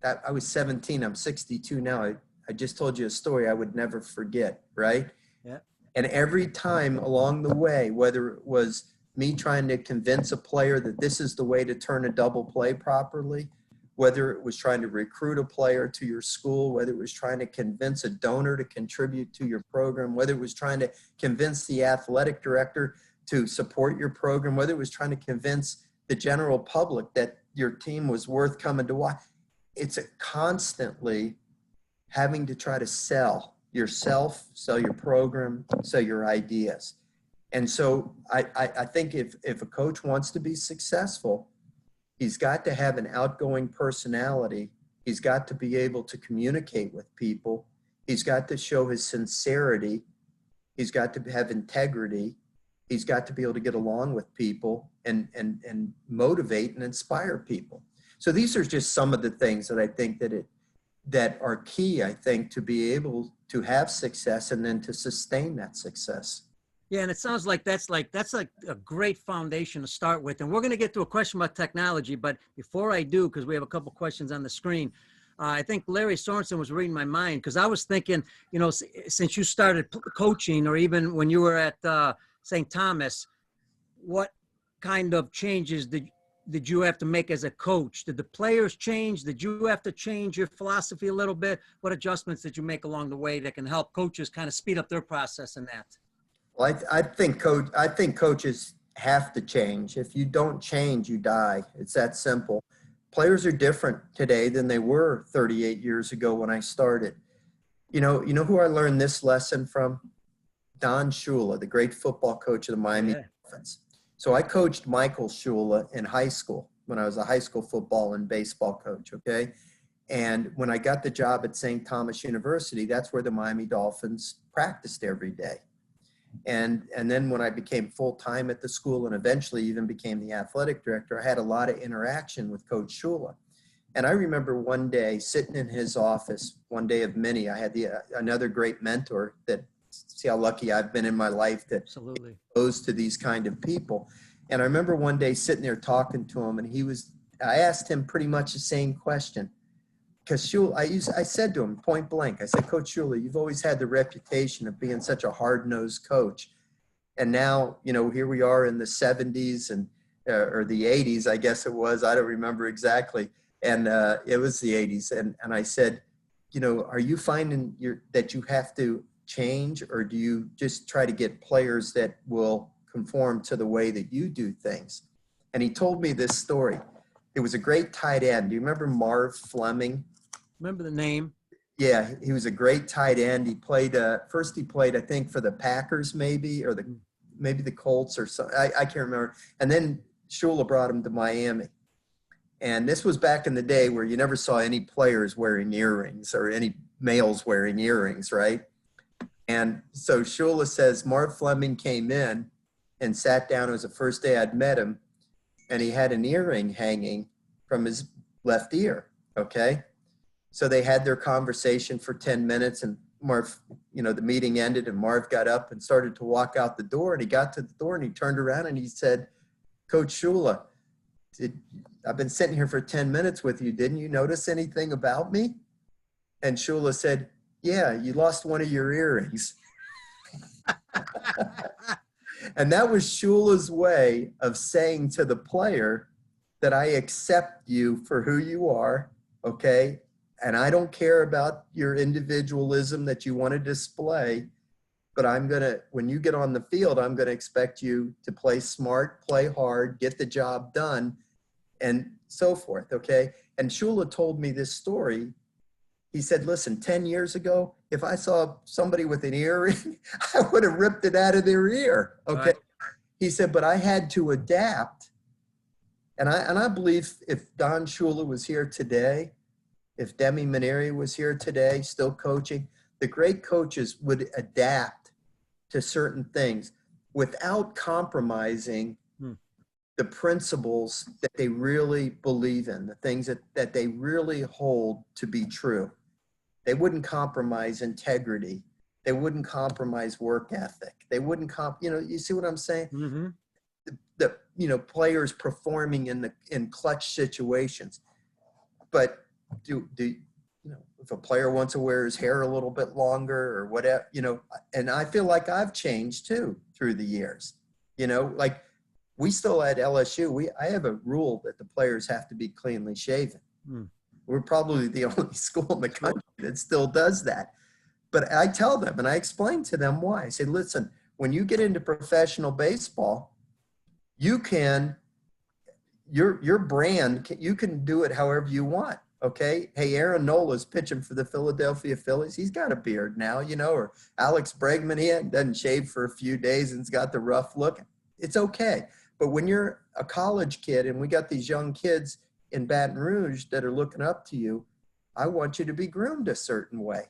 I was 17. I'm 62 now. I just told you a story I would never forget, right? Yeah. And every time along the way, whether it was me trying to convince a player that this is the way to turn a double play properly, whether it was trying to recruit a player to your school, whether it was trying to convince a donor to contribute to your program, whether it was trying to convince the athletic director to support your program, whether it was trying to convince the general public that your team was worth coming to watch. It's constantly having to try to sell yourself, sell your program, sell your ideas. And so I think if a coach wants to be successful, he's got to have an outgoing personality. He's got to be able to communicate with people. He's got to show his sincerity. He's got to have integrity. He's got to be able to get along with people and motivate and inspire people. So these are just some of the things that I think that are key, I think, to be able to have success and then to sustain that success. Yeah, and it sounds like that's like a great foundation to start with. And we're going to get to a question about technology, but before I do, because we have a couple questions on the screen, I think Larry Sorensen was reading my mind, because I was thinking, since you started coaching, or even when you were at St. Thomas, what kind of changes did you have to make as a coach? Did the players change? Did you have to change your philosophy a little bit? What adjustments did you make along the way that can help coaches kind of speed up their process in that? Well, I think coaches have to change. If you don't change, you die. It's that simple. Players are different today than they were 38 years ago when I started. You know who I learned this lesson from? Don Shula, the great football coach of the Miami Dolphins. So I coached Michael Shula in high school when I was a high school football and baseball coach, okay? And when I got the job at St. Thomas University, that's where the Miami Dolphins practiced every day. And then when I became full-time at the school and eventually even became the athletic director, I had a lot of interaction with Coach Shula. And I remember one day sitting in his office, one day of many, I had another great mentor that, see how lucky I've been in my life to Absolutely. be exposed to these kind of people. And I remember one day sitting there talking to him, and I asked him pretty much the same question. Because Shula, I said to him point blank, I said, Coach Shula, you've always had the reputation of being such a hard-nosed coach. And now, here we are in the 70s or the 80s, I guess it was. I don't remember exactly. And it was the 80s. And I said, are you finding that you have to change, or do you just try to get players that will conform to the way that you do things? And he told me this story. It was a great tight end. Do you remember Marv Fleming? Remember the name? Yeah, he was a great tight end. He played, first he played, I think, for the Packers maybe, or maybe the Colts or something. I can't remember. And then Shula brought him to Miami. And this was back in the day where you never saw any players wearing earrings or any males wearing earrings, right? And so Shula says Marv Fleming came in and sat down. It was the first day I'd met him. And he had an earring hanging from his left ear, okay? So they had their conversation for 10 minutes, and Marv, the meeting ended, and Marv got up and started to walk out the door, and he got to the door, and he turned around, and he said, Coach Shula, I've been sitting here for 10 minutes with you. Didn't you notice anything about me? And Shula said, yeah, you lost one of your earrings. And that was Shula's way of saying to the player that I accept you for who you are, okay? And I don't care about your individualism that you want to display, but when you get on the field, I'm going to expect you to play smart, play hard, get the job done, and so forth, okay? And Shula told me this story. He said, listen, 10 years ago, if I saw somebody with an earring, I would have ripped it out of their ear, okay? Right. He said, but I had to adapt. And I believe if Don Shula was here today, if Demi Mainieri was here today, still coaching, the great coaches would adapt to certain things without compromising the principles that they really believe in, the things that they really hold to be true. They wouldn't compromise integrity. They wouldn't compromise work ethic. They wouldn't you see what I'm saying? Mm-hmm. The players performing in clutch situations. But if a player wants to wear his hair a little bit longer or whatever, and I feel like I've changed too through the years, like we still at LSU, I have a rule that the players have to be cleanly shaven. We're probably the only school in the country that still does that. But I tell them and I explain to them why. I say, listen, when you get into professional baseball, you can, your brand, you can do it however you want. Okay. Hey, Aaron Nola's pitching for the Philadelphia Phillies. He's got a beard now, or Alex Bregman, he doesn't shave for a few days and's got the rough look. It's okay. But when you're a college kid and we got these young kids in Baton Rouge that are looking up to you, I want you to be groomed a certain way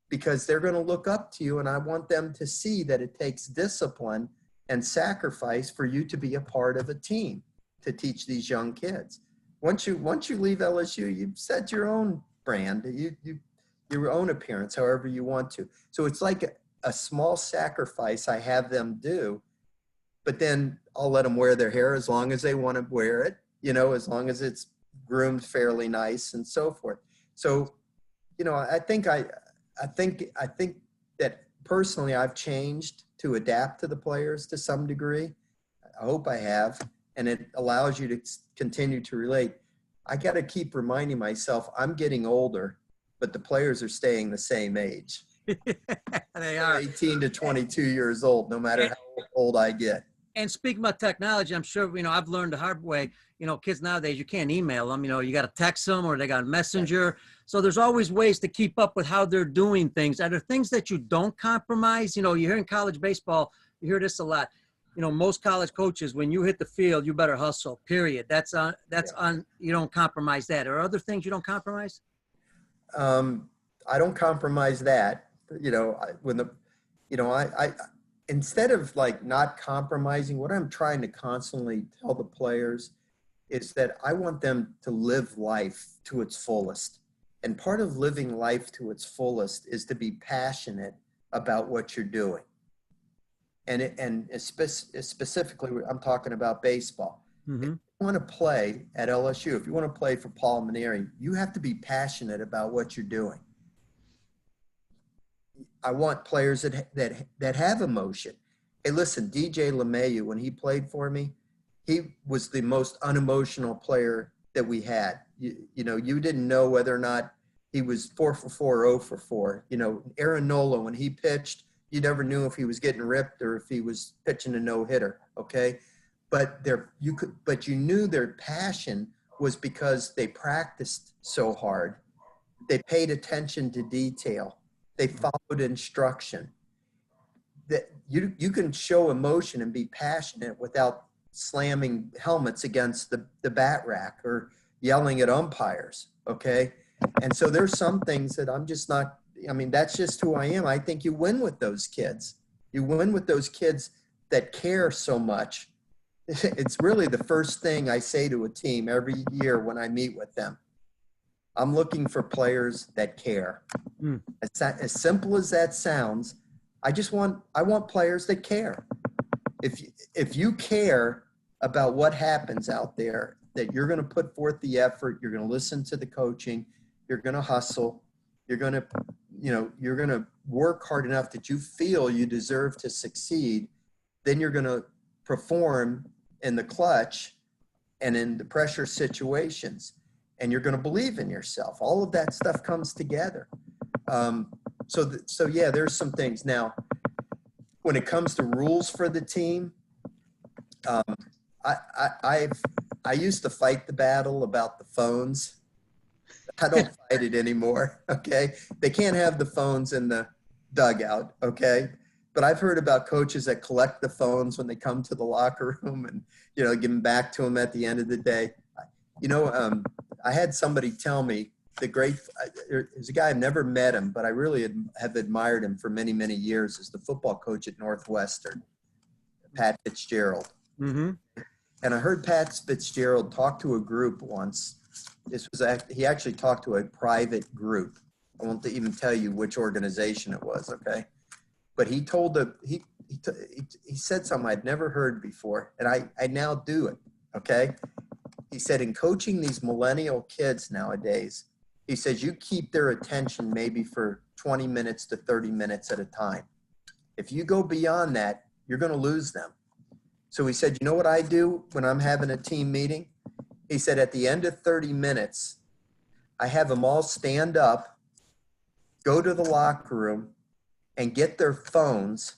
because they're going to look up to you. And I want them to see that it takes discipline and sacrifice for you to be a part of a team to teach these young kids. Once you leave LSU, you've set your own brand, your own appearance, however you want to. So it's like a small sacrifice I have them do, but then I'll let them wear their hair as long as they want to wear it, as long as it's groomed fairly nice and so forth. So, I think that personally I've changed to adapt to the players to some degree. I hope I have. And it allows you to continue to relate. I got to keep reminding myself I'm getting older, but the players are staying the same age. They are 18 to 22 years old, no matter how old I get. And speaking about technology, I'm sure, I've learned the hard way, kids nowadays, you can't email them, you got to text them or they got a messenger. So there's always ways to keep up with how they're doing things. Are there things that you don't compromise? You hear in college baseball, you hear this a lot. Most college coaches, when you hit the field, you better hustle, period. That's on, you don't compromise that. Are other things you don't compromise? I don't compromise that. Instead of like not compromising, what I'm trying to constantly tell the players is that I want them to live life to its fullest. And part of living life to its fullest is to be passionate about what you're doing. And specifically, I'm talking about baseball. Mm-hmm. If you want to play at LSU, if you want to play for Paul Mainieri, you have to be passionate about what you're doing. I want players that have emotion. Hey, listen, DJ LeMahieu, when he played for me, he was the most unemotional player that we had. You didn't know whether or not he was 4 for 4 or 0 for 4. Aaron Nola, when he pitched, you never knew if he was getting ripped or if he was pitching a no-hitter, okay? But you knew their passion was because they practiced so hard. They paid attention to detail. They followed instruction. That you can show emotion and be passionate without slamming helmets against the bat rack or yelling at umpires, okay? And so there's some things that I'm just not, that's just who I am. I think you win with those kids. You win with those kids that care so much. It's really the first thing I say to a team every year when I meet with them. I'm looking for players that care. As simple as that sounds, I want players that care. If you care about what happens out there, that you're going to put forth the effort, you're going to listen to the coaching, you're going to hustle, you're going to work hard enough that you feel you deserve to succeed, then you're going to perform in the clutch and in the pressure situations, and you're going to believe in yourself. All of that stuff comes together. So yeah, there's some things. Now, when it comes to rules for the team, I used to fight the battle about the phones. I don't fight it anymore, okay? They can't have the phones in the dugout, okay? But I've heard about coaches that collect the phones when they come to the locker room and, give them back to them at the end of the day. I had somebody tell me there's a guy, I've never met him, but I really have admired him for many, many years, is the football coach at Northwestern, Pat Fitzgerald. Mm-hmm. And I heard Pat Fitzgerald talk to a group once. He actually talked to a private group. I won't even tell you which organization it was, okay? But he said something I'd never heard before, and I now do it, okay? He said, in coaching these millennial kids nowadays, he says, you keep their attention maybe for 20 minutes to 30 minutes at a time. If you go beyond that, you're going to lose them. So he said, you know what I do when I'm having a team meeting? He said, at the end of 30 minutes, I have them all stand up, go to the locker room, and get their phones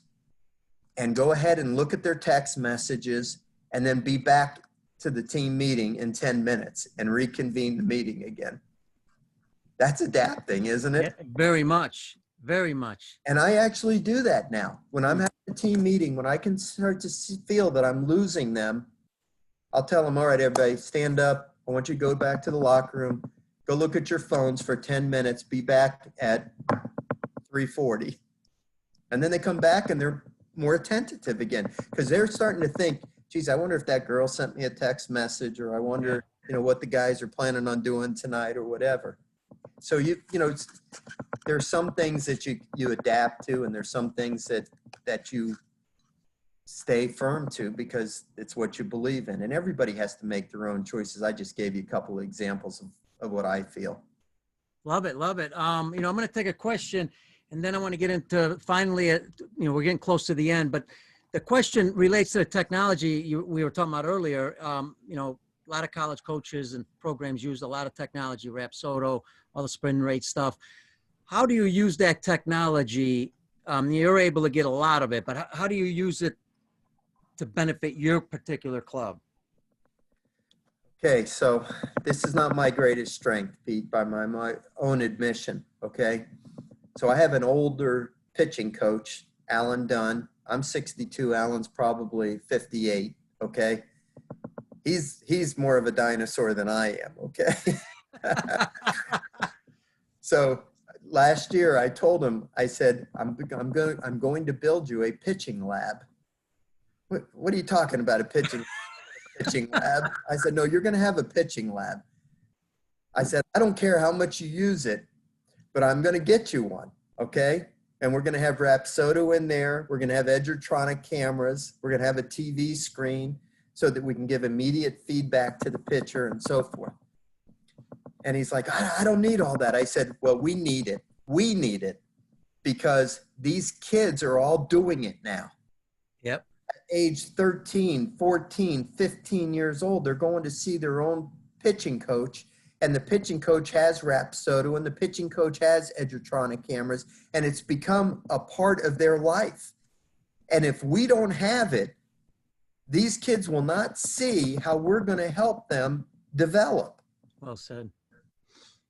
and go ahead and look at their text messages and then be back to the team meeting in 10 minutes and reconvene the meeting again. That's adapting, isn't it? Yeah, very much. Very much. And I actually do that now. When I'm having a team meeting, when I can start to feel that I'm losing them, I'll tell them, all right, everybody, stand up. I want you to go back to the locker room. Go look at your phones for 10 minutes. Be back at 3:40. And then they come back and they're more attentive again because they're starting to think, geez, I wonder if that girl sent me a text message, or I wonder, what the guys are planning on doing tonight or whatever. So, there's some things that you adapt to, and there's some things that you stay firm to because it's what you believe in. And everybody has to make their own choices. I just gave you a couple of examples of what I feel. Love it. Love it. I'm going to take a question, and then I want to get into finally, we're getting close to the end, but the question relates to the technology we were talking about earlier. A lot of college coaches and programs use a lot of technology, Rapsodo, all the spin rate stuff. How do you use that technology? You're able to get a lot of it, but how do you use it to benefit your particular club? Okay, so this is not my greatest strength, Pete, by my own admission, okay? So I have an older pitching coach, Alan Dunn. I'm 62, Alan's probably 58, okay? He's more of a dinosaur than I am, okay? So last year I told him, I said, I'm going to build you a pitching lab. What are you talking about, a pitching lab? I said, no, you're going to have a pitching lab. I said, I don't care how much you use it, but I'm going to get you one, okay? And we're going to have Rapsodo in there. We're going to have Edgertronic cameras. We're going to have a TV screen so that we can give immediate feedback to the pitcher and so forth. And he's like, I don't need all that. I said, well, we need it. We need it because these kids are all doing it now. Yep. At age 13, 14, 15 years old, they're going to see their own pitching coach. And the pitching coach has Rapsodo and the pitching coach has Edgertronic cameras. And it's become a part of their life. And if we don't have it, these kids will not see how we're going to help them develop. Well said.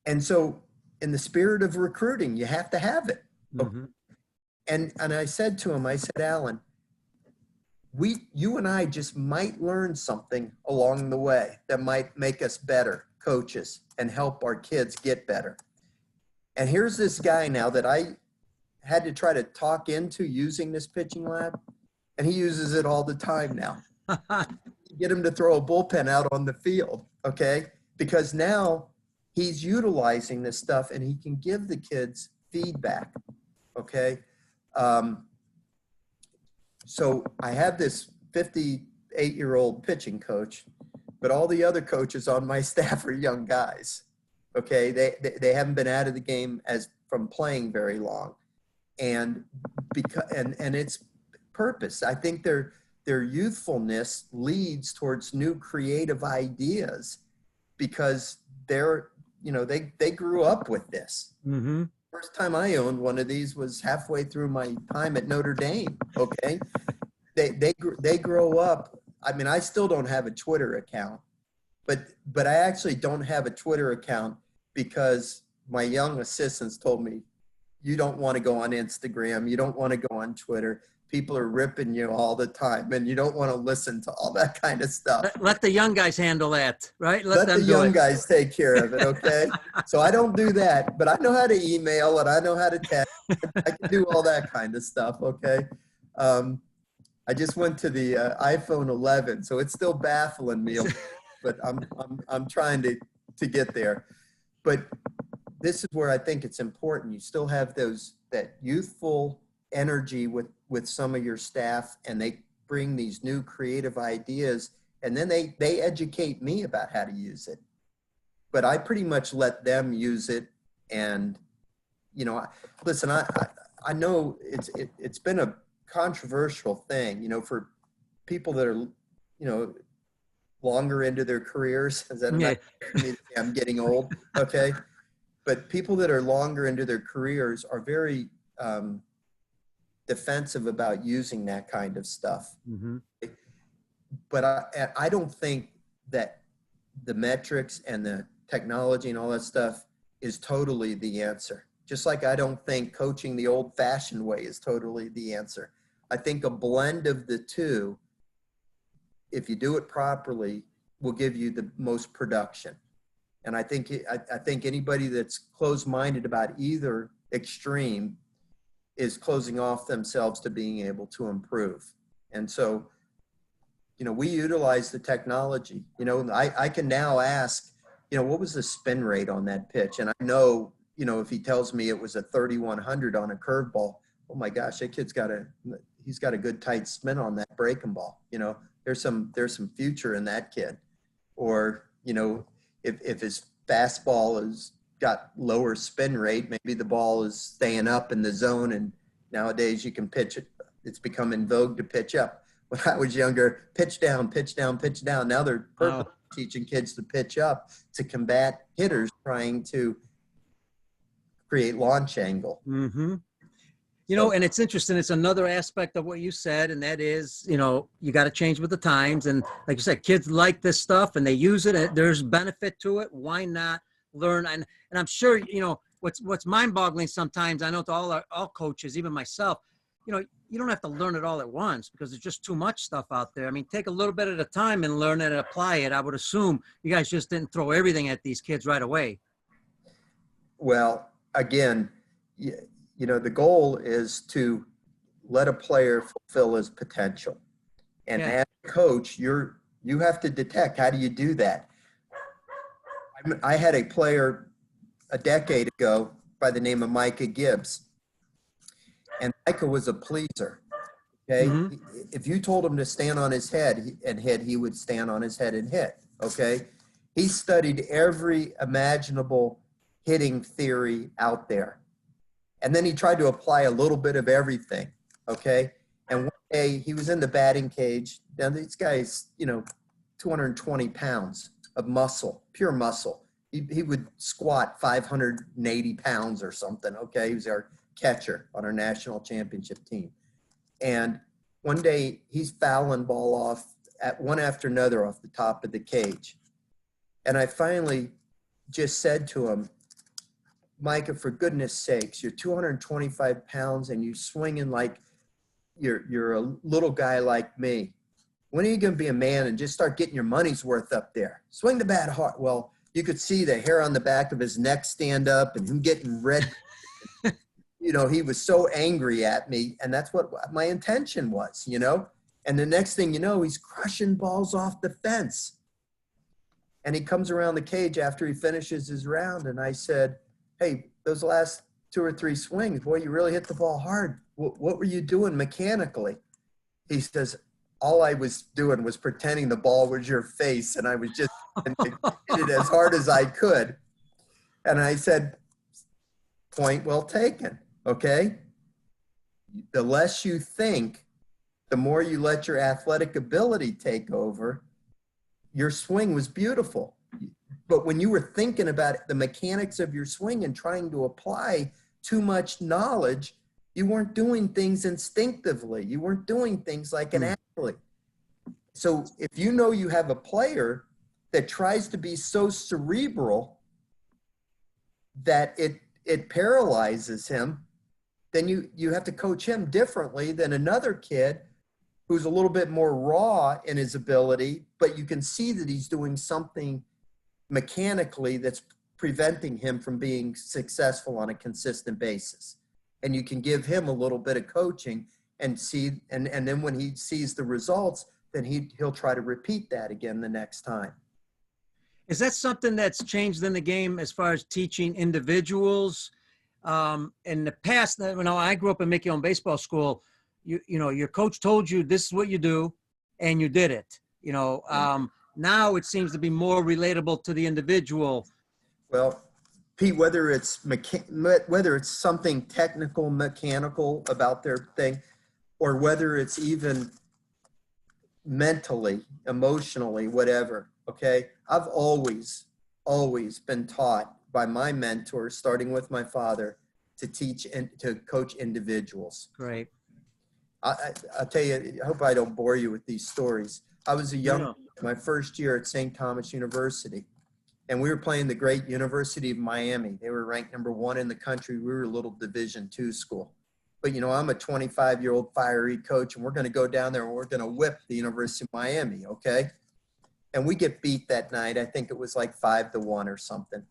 And so in the spirit of recruiting, you have to have it. Mm-hmm. And I said to him, I said, Alan, you and I just might learn something along the way that might make us better coaches and help our kids get better. And here's this guy now that I had to try to talk into using this pitching lab, and he uses it all the time now. Get him to throw a bullpen out on the field, okay? Because now he's utilizing this stuff and he can give the kids feedback, okay? So I have this 58-year-old pitching coach, but all the other coaches on my staff are young guys, okay? They haven't been out of the game from playing very long. And it's purpose. I think their youthfulness leads towards new creative ideas because they grew up with this. Mm-hmm. First time I owned one of these was halfway through my time at Notre Dame. Okay, they grow up. I mean, I still don't have a Twitter account, but I actually don't have a Twitter account because my young assistants told me, you don't want to go on Instagram, you don't want to go on Twitter. People are ripping you all the time, and you don't want to listen to all that kind of stuff. Let the young guys handle that, right? Let the young guys take care of it, okay? So I don't do that, but I know how to email and I know how to text. I can do all that kind of stuff, okay? I just went to the iPhone 11, so it's still baffling me, but I'm trying to get there. But this is where I think it's important. You still have that youthful energy with some of your staff, and they bring these new creative ideas, and then they educate me about how to use it. But I pretty much let them use it. And listen, I know it's been a controversial thing, for people that are longer into their careers. Is that enough for me to say I'm getting old? Okay, but people that are longer into their careers are very defensive about using that kind of stuff. Mm-hmm. But I don't think that the metrics and the technology and all that stuff is totally the answer. Just like I don't think coaching the old-fashioned way is totally the answer. I think a blend of the two, if you do it properly, will give you the most production. And I think anybody that's closed-minded about either extreme is closing off themselves to being able to improve. And so, we utilize the technology. I can now ask, what was the spin rate on that pitch? And I know, if he tells me it was a 3,100 on a curveball, oh my gosh, that kid's he's got a good tight spin on that breaking ball. There's some future in that kid. Or, if his fastball has got lower spin rate, maybe the ball is staying up in the zone, and nowadays you can pitch it. It's become in vogue to pitch up. When I was younger, pitch down, pitch down, pitch down. Now they're teaching kids to pitch up to combat hitters trying to create launch angle. Mm-hmm. And it's interesting. It's another aspect of what you said, and that is, you got to change with the times. And like you said, kids like this stuff and they use it. There's benefit to it. Why not learn? And I'm sure, what's mind-boggling sometimes, I know to all coaches, even myself, you don't have to learn it all at once because there's just too much stuff out there. I mean, take a little bit at a time and learn it and apply it. I would assume you guys just didn't throw everything at these kids right away. Well, again, you know, the goal is to let a player fulfill his potential. And Yeah. as a coach, you have to detect, how do you do that? I had a player a decade ago by the name of Micah Gibbs. And Micah was a pleaser. Okay. Mm-hmm. If you told him to stand on his head and hit, he would stand on his head and hit. Okay. He studied every imaginable hitting theory out there. And then he tried to apply a little bit of everything. Okay. And one day he was in the batting cage. Now, these guys, you know, 220 pounds of muscle, pure muscle. He would squat 580 pounds or something. Okay. He was our catcher on our national championship team. And one day he's fouling ball off at one after another off the top of the cage. And I finally just said to him, Micah, for goodness sakes, you're 225 pounds and you're swinging like you're a little guy like me. When are you going to be a man and just start getting your money's worth up there? Swing the bat hard. Well, you could see the hair on the back of his neck stand up and him getting red. You know, he was so angry at me, and that's what my intention was, you know. And the next thing you know, he's crushing balls off the fence. And he comes around the cage after he finishes his round, and I said, hey, those last 2 or 3 swings, boy, you really hit the ball hard. What were you doing mechanically? He says, all I was doing was pretending the ball was your face, and I was just hit it as hard as I could. And I said, point well taken, okay? The less you think, the more you let your athletic ability take over. Your swing was beautiful. But when you were thinking about the mechanics of your swing and trying to apply too much knowledge, you weren't doing things instinctively. You weren't doing things like an athlete. So if you know you have a player that tries to be so cerebral that it paralyzes him, then you have to coach him differently than another kid who's a little bit more raw in his ability, but you can see that he's doing something mechanically that's preventing him from being successful on a consistent basis. And you can give him a little bit of coaching and see, and then when he sees the results, then he'll try to repeat that again the next time. Is that something that's changed in the game as far as teaching individuals? In the past, when I grew up in Mickey Owen Baseball School, you know, your coach told you this is what you do, and you did it. You know, now it seems to be more relatable to the individual. Well, Pete, whether it's something technical, mechanical about their thing, or whether it's even mentally, emotionally, whatever, okay? I've always been taught by my mentors, starting with my father, to teach and to coach individuals. Great. I'll tell you, I hope I don't bore you with these stories. I was a young, my first year at St. Thomas University, and we were playing the great University of Miami. They were ranked #1 in the country. We were a little Division II school. But, you know, I'm a 25-year-old fiery coach, and we're going to go down there and we're going to whip the University of Miami, okay? And we get beat that night. I think it was like 5-1 or something.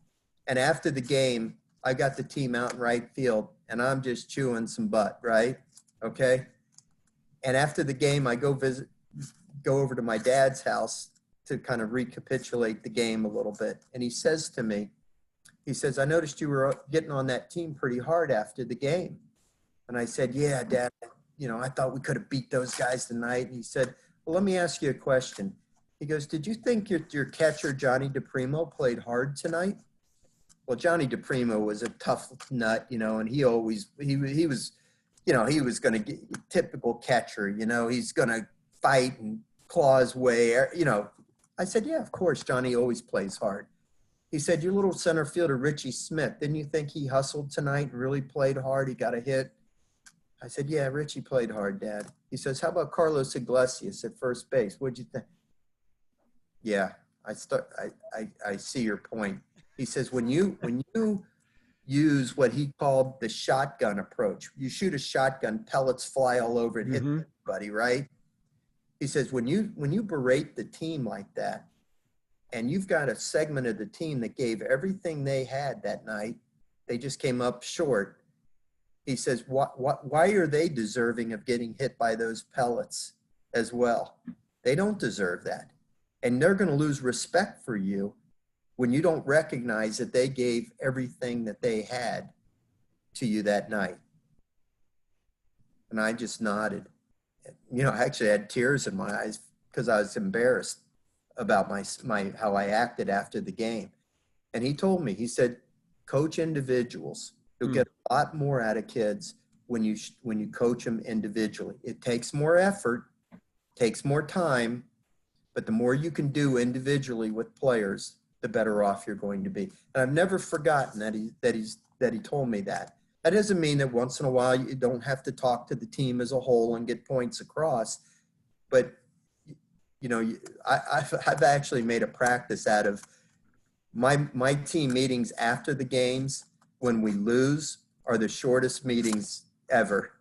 And after the game, I got the team out in right field, and I'm just chewing some butt, right? Okay? And after the game, I go over to my dad's house to kind of recapitulate the game a little bit. And he says to me, he says, I noticed you were getting on that team pretty hard after the game. And I said, yeah, Dad, you know, I thought we could have beat those guys tonight. And he said, well, let me ask you a question. He goes, did you think your catcher, Johnny DePrimo, played hard tonight? Well, Johnny DePrimo was a tough nut, you know, and he was, you know, he was going to get typical catcher, you know, he's going to fight and claw his way, you know. I said, yeah, of course, Johnny always plays hard. He said, your little center fielder, Richie Smith, didn't you think he hustled tonight and really played hard? He got a hit. I said, yeah, Richie played hard, Dad. He says, how about Carlos Iglesias at first base? What'd you think? Yeah, I see your point. He says, when you use what he called the shotgun approach, you shoot a shotgun, pellets fly all over and hit everybody, right? He says, when you berate the team like that, and you've got a segment of the team that gave everything they had that night, they just came up short. He says, why are they deserving of getting hit by those pellets as well? They don't deserve that. And they're going to lose respect for you when you don't recognize that they gave everything that they had to you that night. And I just nodded. You know, I actually had tears in my eyes because I was embarrassed about my how I acted after the game. And he told me, he said, coach individuals. You'll get a lot more out of kids when you coach them individually. It takes more effort, takes more time, but the more you can do individually with players, the better off you're going to be. And I've never forgotten that he told me that. That doesn't mean that once in a while you don't have to talk to the team as a whole and get points across. But, you know, I've actually made a practice out of my team meetings after the games. When we lose are the shortest meetings ever.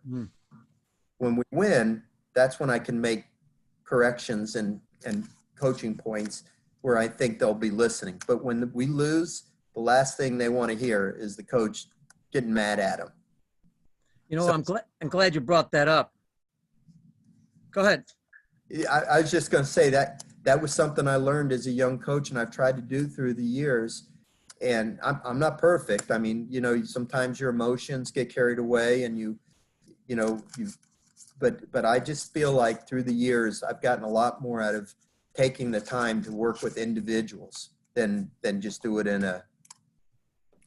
When we win, that's when I can make corrections and coaching points where I think they'll be listening. But when we lose, the last thing they want to hear is the coach getting mad at them. You know, so, I'm glad you brought that up. Go ahead. I was just going to say that was something I learned as a young coach, and I've tried to do through the years. And I'm not perfect. I mean, you know, sometimes your emotions get carried away, and but I just feel like through the years I've gotten a lot more out of taking the time to work with individuals than just do it in a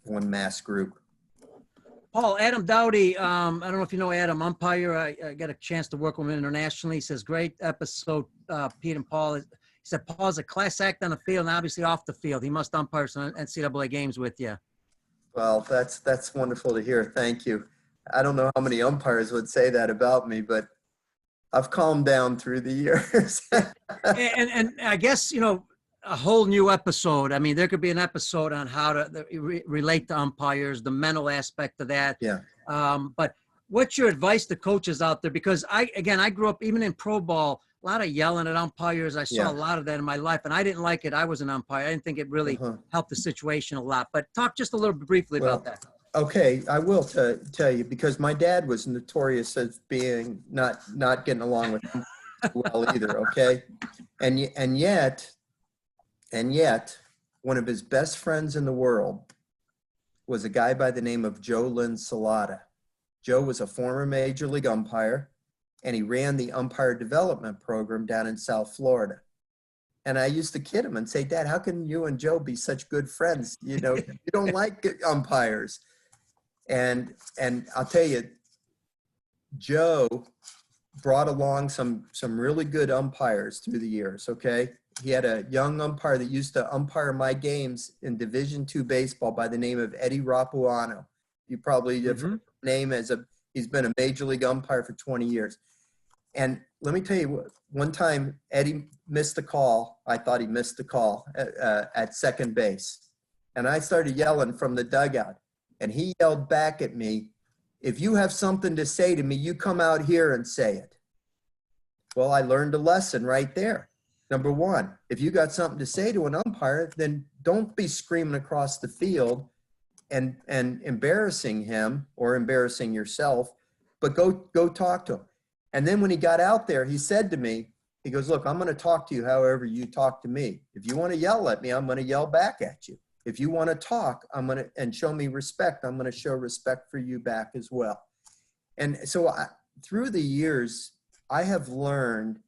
one mass group. Paul, Adam Dowdy, I don't know if you know Adam, umpire. I got a chance to work with him internationally. He says, great episode, Pete and Paul. He said, Paul's a class act on the field and obviously off the field. He must umpire some NCAA games with you. Well, that's wonderful to hear. Thank you. I don't know how many umpires would say that about me, but I've calmed down through the years. and I guess, you know, a whole new episode. I mean, there could be an episode on how to relate to umpires, the mental aspect of that. Yeah. But what's your advice to coaches out there? Because I grew up even in pro ball, a lot of yelling at umpires. I saw a lot of that in my life, and I didn't like it. I was an umpire. I didn't think it really helped the situation a lot. But talk just a little bit briefly about that. Okay, I will tell you, because my dad was notorious as being not getting along with him well either. Okay, and yet, one of his best friends in the world was a guy by the name of Joe Linsalata. Joe was a former major league umpire, and he ran the umpire development program down in South Florida. And I used to kid him and say, Dad, how can you and Joe be such good friends? You know, you don't like umpires. And I'll tell you, Joe brought along some really good umpires through the years, okay? He had a young umpire that used to umpire my games in Division II baseball by the name of Eddie Rapuano. You probably have heard his name he's been a major league umpire for 20 years. And let me tell you, one time Eddie missed a call. I thought he missed the call at second base. And I started yelling from the dugout. And he yelled back at me, if you have something to say to me, you come out here and say it. Well, I learned a lesson right there. Number one, if you got something to say to an umpire, then don't be screaming across the field and embarrassing him or embarrassing yourself, but go talk to him. And then when he got out there, he said to me, he goes, look, I'm going to talk to you however you talk to me. If you want to yell at me, I'm going to yell back at you. If you want to talk, and show me respect, I'm going to show respect for you back as well. And so through the years, I have learned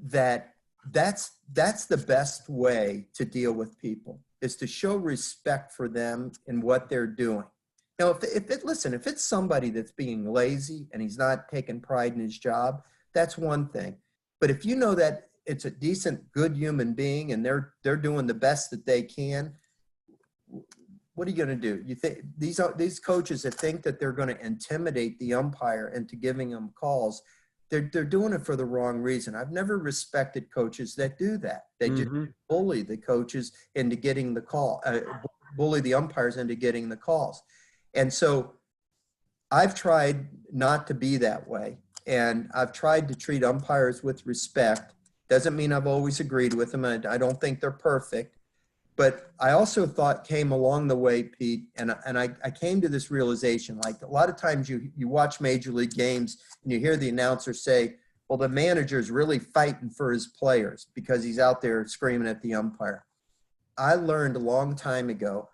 that that's the best way to deal with people, is to show respect for them and what they're doing. Now, if it's somebody that's being lazy and he's not taking pride in his job, that's one thing. But if you know that it's a decent, good human being and they're doing the best that they can, what are you going to do? You think these coaches that think that they're going to intimidate the umpire into giving them calls, they're doing it for the wrong reason. I've never respected coaches that do that. They just bully the coaches into getting the call, bully the umpires into getting the calls. And so I've tried not to be that way. And I've tried to treat umpires with respect. Doesn't mean I've always agreed with them. I don't think they're perfect. But I also came along the way, Pete, and I came to this realization, like a lot of times you watch Major League games and you hear the announcer say, well, the manager's really fighting for his players because he's out there screaming at the umpire. I learned a long time ago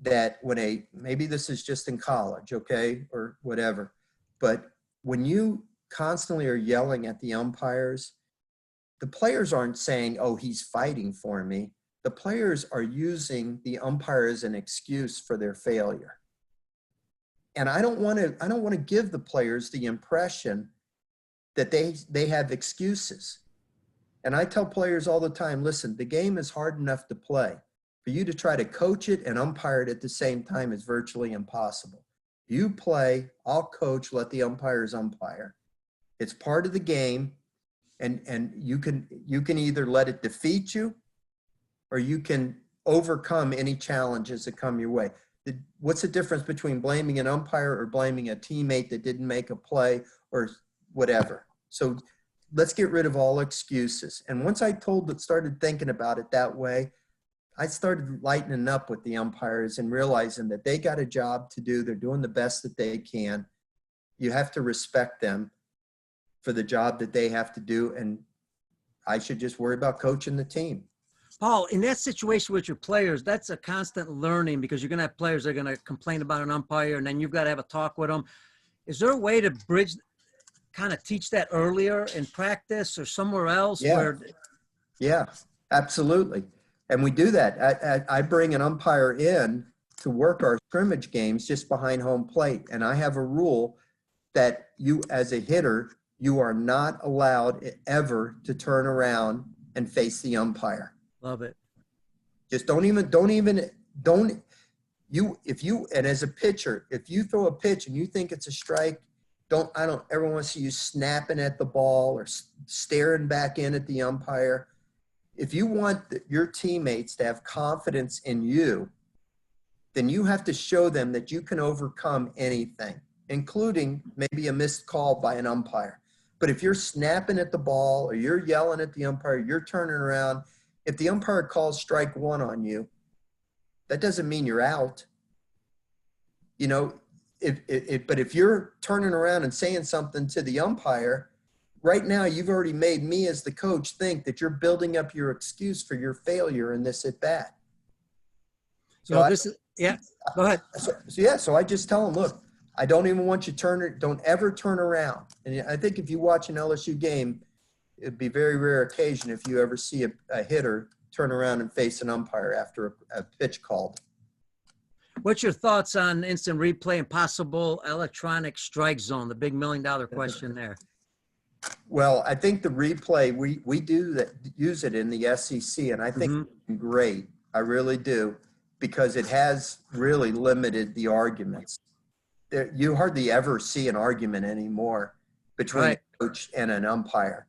that maybe this is just in college, okay, or whatever, but when you constantly are yelling at the umpires, the players aren't saying, oh, he's fighting for me. The players are using the umpire as an excuse for their failure. And I don't want to give the players the impression that they have excuses. And I tell players all the time, listen, the game is hard enough to play. For you to try to coach it and umpire it at the same time is virtually impossible. You play, I'll coach, let the umpires umpire. It's part of the game, and you can either let it defeat you or you can overcome any challenges that come your way. What's the difference between blaming an umpire or blaming a teammate that didn't make a play or whatever? So let's get rid of all excuses. And once I started thinking about it that way, I started lightening up with the umpires and realizing that they got a job to do. They're doing the best that they can. You have to respect them for the job that they have to do. And I should just worry about coaching the team. Paul, in that situation with your players, that's a constant learning because you're going to have players that are going to complain about an umpire, and then you've got to have a talk with them. Is there a way to kind of teach that earlier in practice or somewhere else? Yeah, yeah, absolutely. And we do that. I bring an umpire in to work our scrimmage games just behind home plate. And I have a rule that you, as a hitter, you are not allowed ever to turn around and face the umpire. Love it. Just and as a pitcher, if you throw a pitch and you think it's a strike, I don't ever want to see you snapping at the ball or staring back in at the umpire. If you want your teammates to have confidence in you, then you have to show them that you can overcome anything, including maybe a missed call by an umpire. But if you're snapping at the ball or you're yelling at the umpire, you're turning around, if the umpire calls strike one on you, that doesn't mean you're out. You know, but if you're turning around and saying something to the umpire, right now you've already made me as the coach think that you're building up your excuse for your failure in this at bat. So go ahead. So I just tell them, look, I don't even want you don't ever turn around. And I think if you watch an LSU game, it'd be a very rare occasion if you ever see a hitter turn around and face an umpire after a pitch called. What's your thoughts on instant replay and possible electronic strike zone, the big $1 million question there? Well, I think the replay, we do that, use it in the SEC, and I think it's great. I really do, because it has really limited the arguments. You hardly ever see an argument anymore between a coach and an umpire.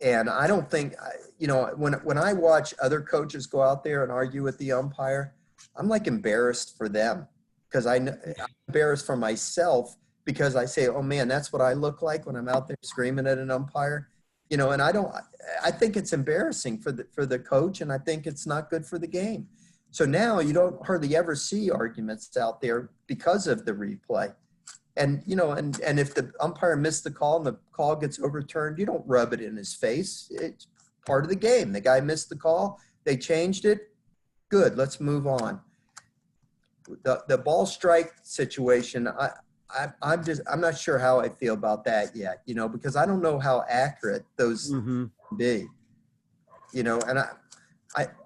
And I don't think, when I watch other coaches go out there and argue with the umpire, I'm like embarrassed for them, because I'm embarrassed for myself, because I say, oh man, that's what I look like when I'm out there screaming at an umpire, and I think it's embarrassing for the coach, and I think it's not good for the game. So now you don't hardly ever see arguments out there because of the replay. And, and if the umpire missed the call and the call gets overturned, you don't rub it in his face. It's part of the game. The guy missed the call. They changed it. Good. Let's move on. The ball strike situation, I'm not sure how I feel about that yet, because I don't know how accurate those can be, and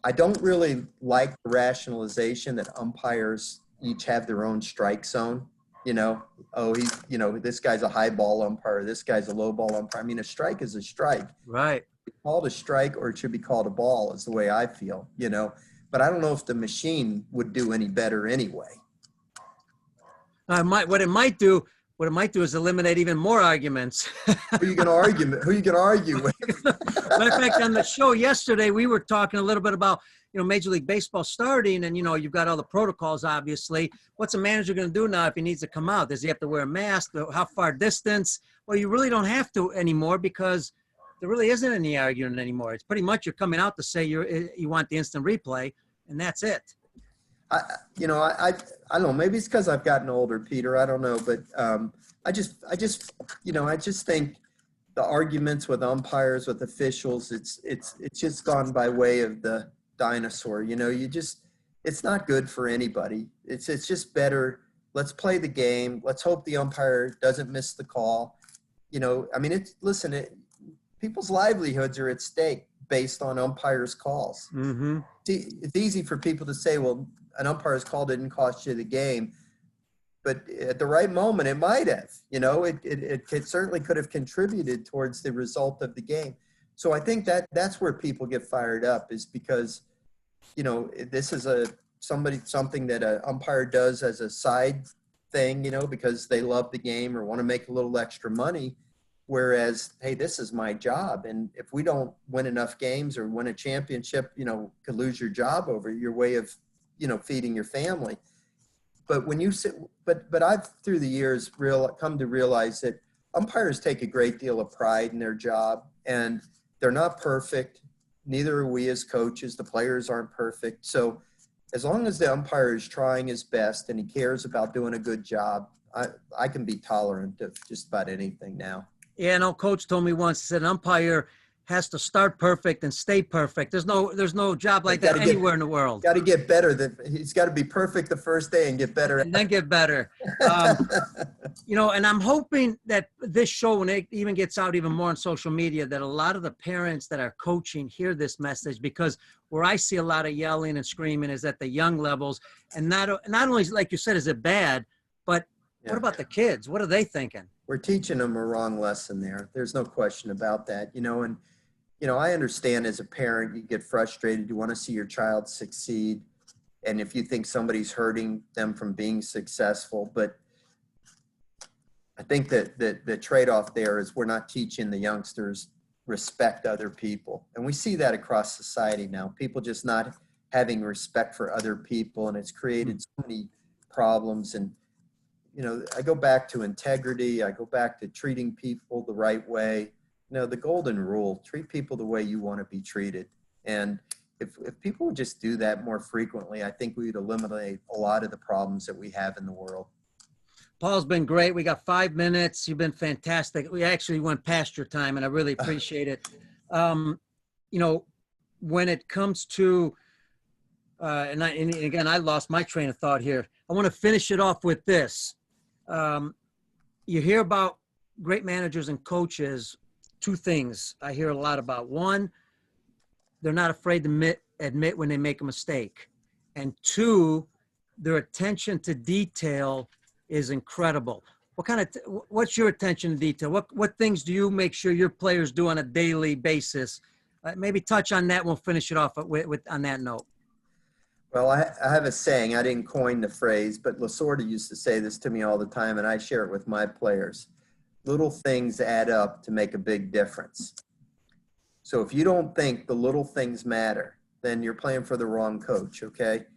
I don't really like the rationalization that umpires each have their own strike zone. This guy's a high ball umpire, this guy's a low ball umpire. I mean, a strike is a strike. Right. It's called a strike, or it should be called a ball, is the way I feel, but I don't know if the machine would do any better anyway. What it might do is eliminate even more arguments. Who are you going to argue with? Matter of fact, on the show yesterday, we were talking a little bit about, Major League Baseball starting, and, you've got all the protocols, obviously. What's a manager going to do now if he needs to come out? Does he have to wear a mask? How far distance? Well, you really don't have to anymore, because there really isn't any argument anymore. It's pretty much you're coming out to say you want the instant replay, and that's it. I don't know. Maybe it's because I've gotten older, Peter. I don't know, but I just think the arguments with umpires, with officials, it's just gone by way of the dinosaur. It's not good for anybody. It's just better. Let's play the game. Let's hope the umpire doesn't miss the call. People's livelihoods are at stake based on umpires' calls. Mm-hmm. It's easy for people to say, well, an umpire's call didn't cost you the game. But at the right moment, it might have. It certainly could have contributed towards the result of the game. So I think that's where people get fired up, is because, this is something that an umpire does as a side thing, because they love the game or want to make a little extra money. Whereas, hey, this is my job. And if we don't win enough games or win a championship, could lose your job over your way of, feeding your family. But when you sit, but I've through the years come to realize that umpires take a great deal of pride in their job, and they're not perfect. Neither are we as coaches. The players aren't perfect. So as long as the umpire is trying his best and he cares about doing a good job, I can be tolerant of just about anything now. Yeah, no, coach told me once, he said an umpire has to start perfect and stay perfect. There's no job like that anywhere in the world. Got to get better. He's got to be perfect the first day and get better. And then get better. And I'm hoping that this show, when it even gets out even more on social media, that a lot of the parents that are coaching hear this message, because where I see a lot of yelling and screaming is at the young levels. And not only, like you said, is it bad, but what about the kids? What are they thinking? We're teaching them a wrong lesson there. There's no question about that, I understand as a parent, you get frustrated. You want to see your child succeed. And if you think somebody's hurting them from being successful, but I think that the trade-off there is we're not teaching the youngsters respect other people. And we see that across society now. People just not having respect for other people, and it's created so many problems. And, I go back to integrity. I go back to treating people the right way. The golden rule, treat people the way you want to be treated. And if people would just do that more frequently, I think we would eliminate a lot of the problems that we have in the world. Paul's been great. We got 5 minutes. You've been fantastic. We actually went past your time, and I really appreciate it. When it comes to, and again, I lost my train of thought here. I want to finish it off with this. You hear about great managers and coaches. Two things I hear a lot about. One, they're not afraid to admit when they make a mistake. And two, their attention to detail is incredible. What's your attention to detail? What things do you make sure your players do on a daily basis? Maybe touch on that. We'll finish it off on that note. Well, I have a saying. I didn't coin the phrase, but Lasorda used to say this to me all the time, and I share it with my players. Little things add up to make a big difference. So if you don't think the little things matter, then you're playing for the wrong coach, okay?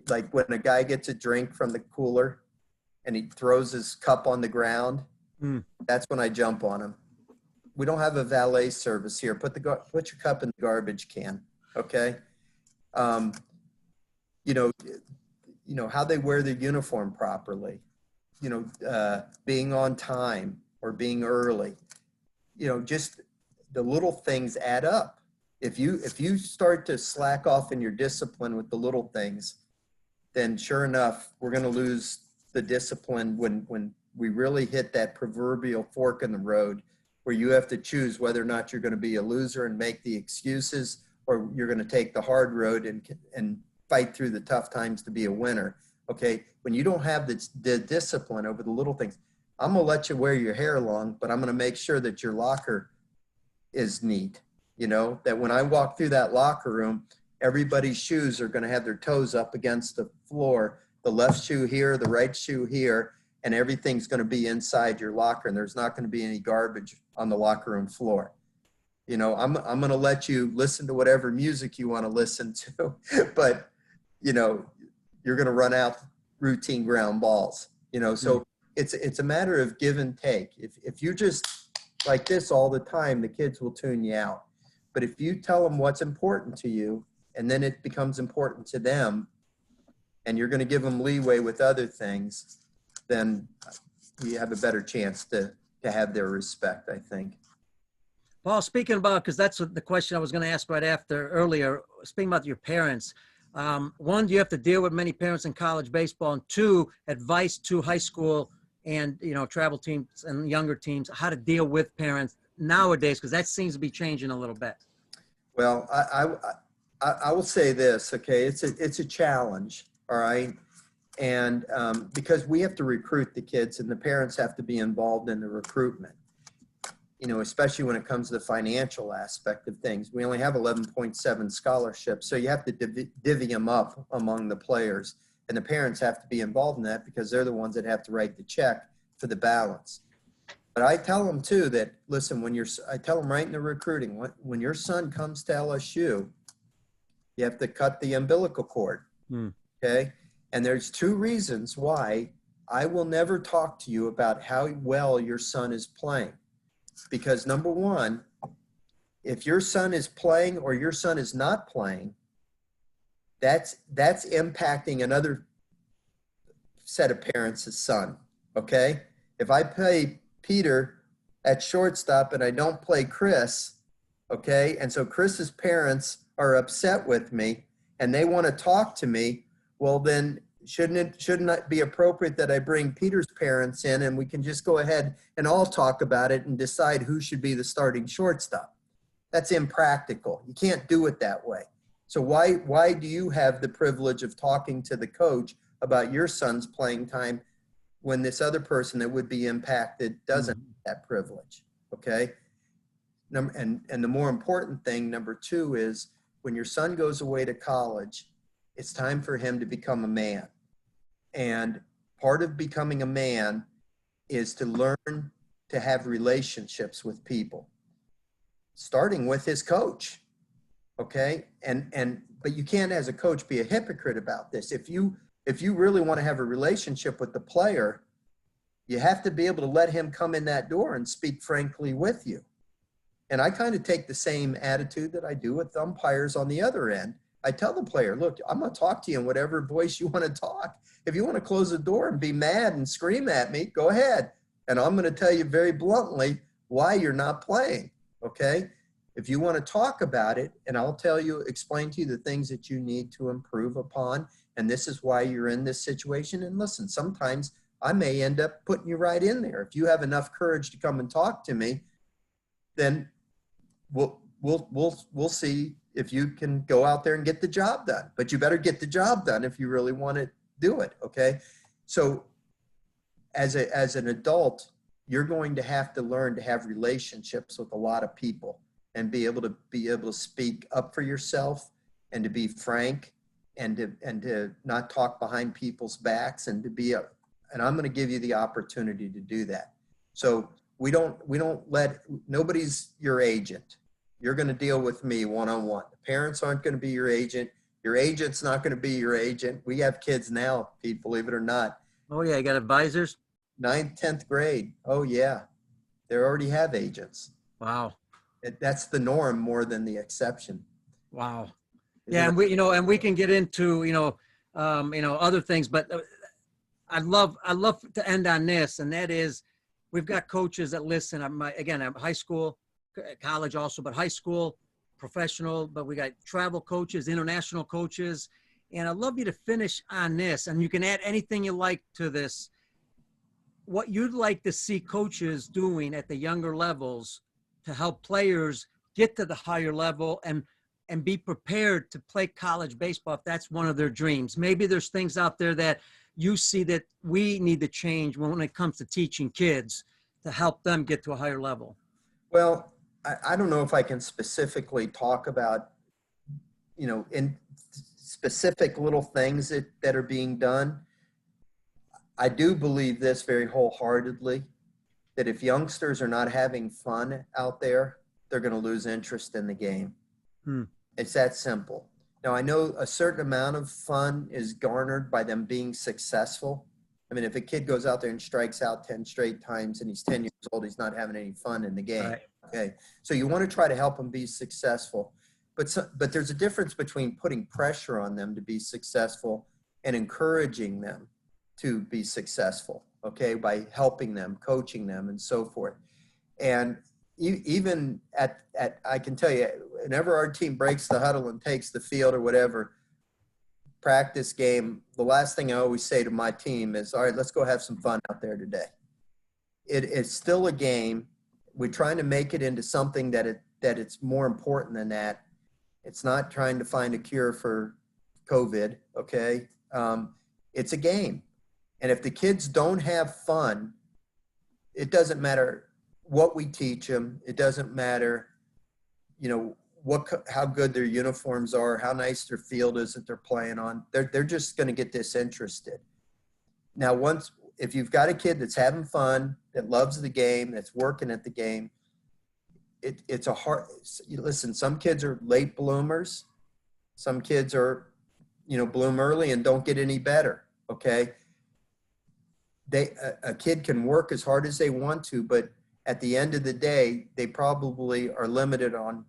Like when a guy gets a drink from the cooler and he throws his cup on the ground, that's when I jump on him. We don't have a valet service here. Put your cup in the garbage can, okay? How they wear their uniform properly. Being on time or being early, just the little things add up. If you start to slack off in your discipline with the little things, then sure enough, we're going to lose the discipline when we really hit that proverbial fork in the road where you have to choose whether or not you're going to be a loser and make the excuses, or you're going to take the hard road and fight through the tough times to be a winner. Okay, when you don't have the discipline over the little things, I'm going to let you wear your hair long, but I'm going to make sure that your locker is neat. That when I walk through that locker room, everybody's shoes are going to have their toes up against the floor, the left shoe here, the right shoe here, and everything's going to be inside your locker, and there's not going to be any garbage on the locker room floor. I'm going to let you listen to whatever music you want to listen to, but, you're going to run out routine ground balls, so it's a matter of give and take. If you're just like this all the time, the kids will tune you out. But if you tell them what's important to you, and then it becomes important to them, and you're going to give them leeway with other things, then you have a better chance to have their respect, I think. Paul, speaking about, because that's the question I was going to ask right after earlier, speaking about your parents, one, do you have to deal with many parents in college baseball? And two, advice to high school and, travel teams and younger teams, how to deal with parents nowadays, because that seems to be changing a little bit. Well, I will say this, okay? It's a challenge, all right? And because we have to recruit the kids and the parents have to be involved in the recruitment, especially when it comes to the financial aspect of things. We only have 11.7 scholarships, so you have to divvy them up among the players. And the parents have to be involved in that because they're the ones that have to write the check for the balance. But I tell them too that, listen, I tell them right in the recruiting, when your son comes to LSU, you have to cut the umbilical cord, okay? And there's two reasons why I will never talk to you about how well your son is playing. Because number one, if your son is playing or your son is not playing, that's impacting another set of parents' son, okay? If I play Peter at shortstop and I don't play Chris, okay, and so Chris's parents are upset with me and they want to talk to me, well then shouldn't it be appropriate that I bring Peter's parents in and we can just go ahead and all talk about it and decide who should be the starting shortstop? That's impractical. You can't do it that way. So why do you have the privilege of talking to the coach about your son's playing time when this other person that would be impacted doesn't have that privilege, okay? And the more important thing, number two, is when your son goes away to college, it's time for him to become a man. And part of becoming a man is to learn to have relationships with people, starting with his coach, okay? But you can't, as a coach, be a hypocrite about this. If you really want to have a relationship with the player, you have to be able to let him come in that door and speak frankly with you. And I kind of take the same attitude that I do with umpires on the other end. I tell the player, look, I'm going to talk to you in whatever voice you want to talk. If you want to close the door and be mad and scream at me, go ahead. And I'm going to tell you very bluntly why you're not playing, okay? If you want to talk about it, and I'll explain to you the things that you need to improve upon, and this is why you're in this situation. And listen, sometimes I may end up putting you right in there. If you have enough courage to come and talk to me, then we'll see if you can go out there and get the job done. But you better get the job done if you really want to do it, okay? So as an adult, you're going to have to learn to have relationships with a lot of people and be able to speak up for yourself and to be frank and to not talk behind people's backs and and I'm going to give you the opportunity to do that. So we don't let, nobody's your agent. You're going to deal with me one-on-one. The parents aren't going to be your agent. Your agent's not going to be your agent. We have kids now, Pete, believe it or not. Oh yeah, you got advisors? 9th, 10th grade. Oh yeah. They already have agents. Wow. That's the norm more than the exception. Wow. Yeah, and we can get into, other things, but I'd love to end on this, and that is, we've got coaches that listen. I'm high school, college also, but high school, professional, but we got travel coaches, international coaches. And I'd love you to finish on this, and you can add anything you like to this. What you'd like to see coaches doing at the younger levels to help players get to the higher level and be prepared to play college baseball if that's one of their dreams. Maybe there's things out there that you see that we need to change when it comes to teaching kids to help them get to a higher level. Well, I don't know if I can specifically talk about, in specific little things that are being done. I do believe this very wholeheartedly, that if youngsters are not having fun out there, they're going to lose interest in the game. It's that simple. Now, I know a certain amount of fun is garnered by them being successful. I mean, if a kid goes out there and strikes out 10 straight times and he's 10 years old, he's not having any fun in the game. Right. Okay. So you want to try to help him be successful. but there's a difference between putting pressure on them to be successful and encouraging them to be successful, okay, by helping them, coaching them, and so forth. And even I can tell you, whenever our team breaks the huddle and takes the field or whatever, practice game, the last thing I always say to my team is, all right, let's go have some fun out there today. It's still a game. We're trying to make it into something that it's more important than that. It's not trying to find a cure for COVID, okay? It's a game. And if the kids don't have fun, it doesn't matter what we teach them. It doesn't matter, how good their uniforms are, how nice their field is that they're playing on. They're just going to get disinterested. Now, if you've got a kid that's having fun, that loves the game, that's working at the game, it's a hard – listen, some kids are late bloomers. Some kids are, bloom early and don't get any better, okay? A kid can work as hard as they want to, but at the end of the day, they probably are limited on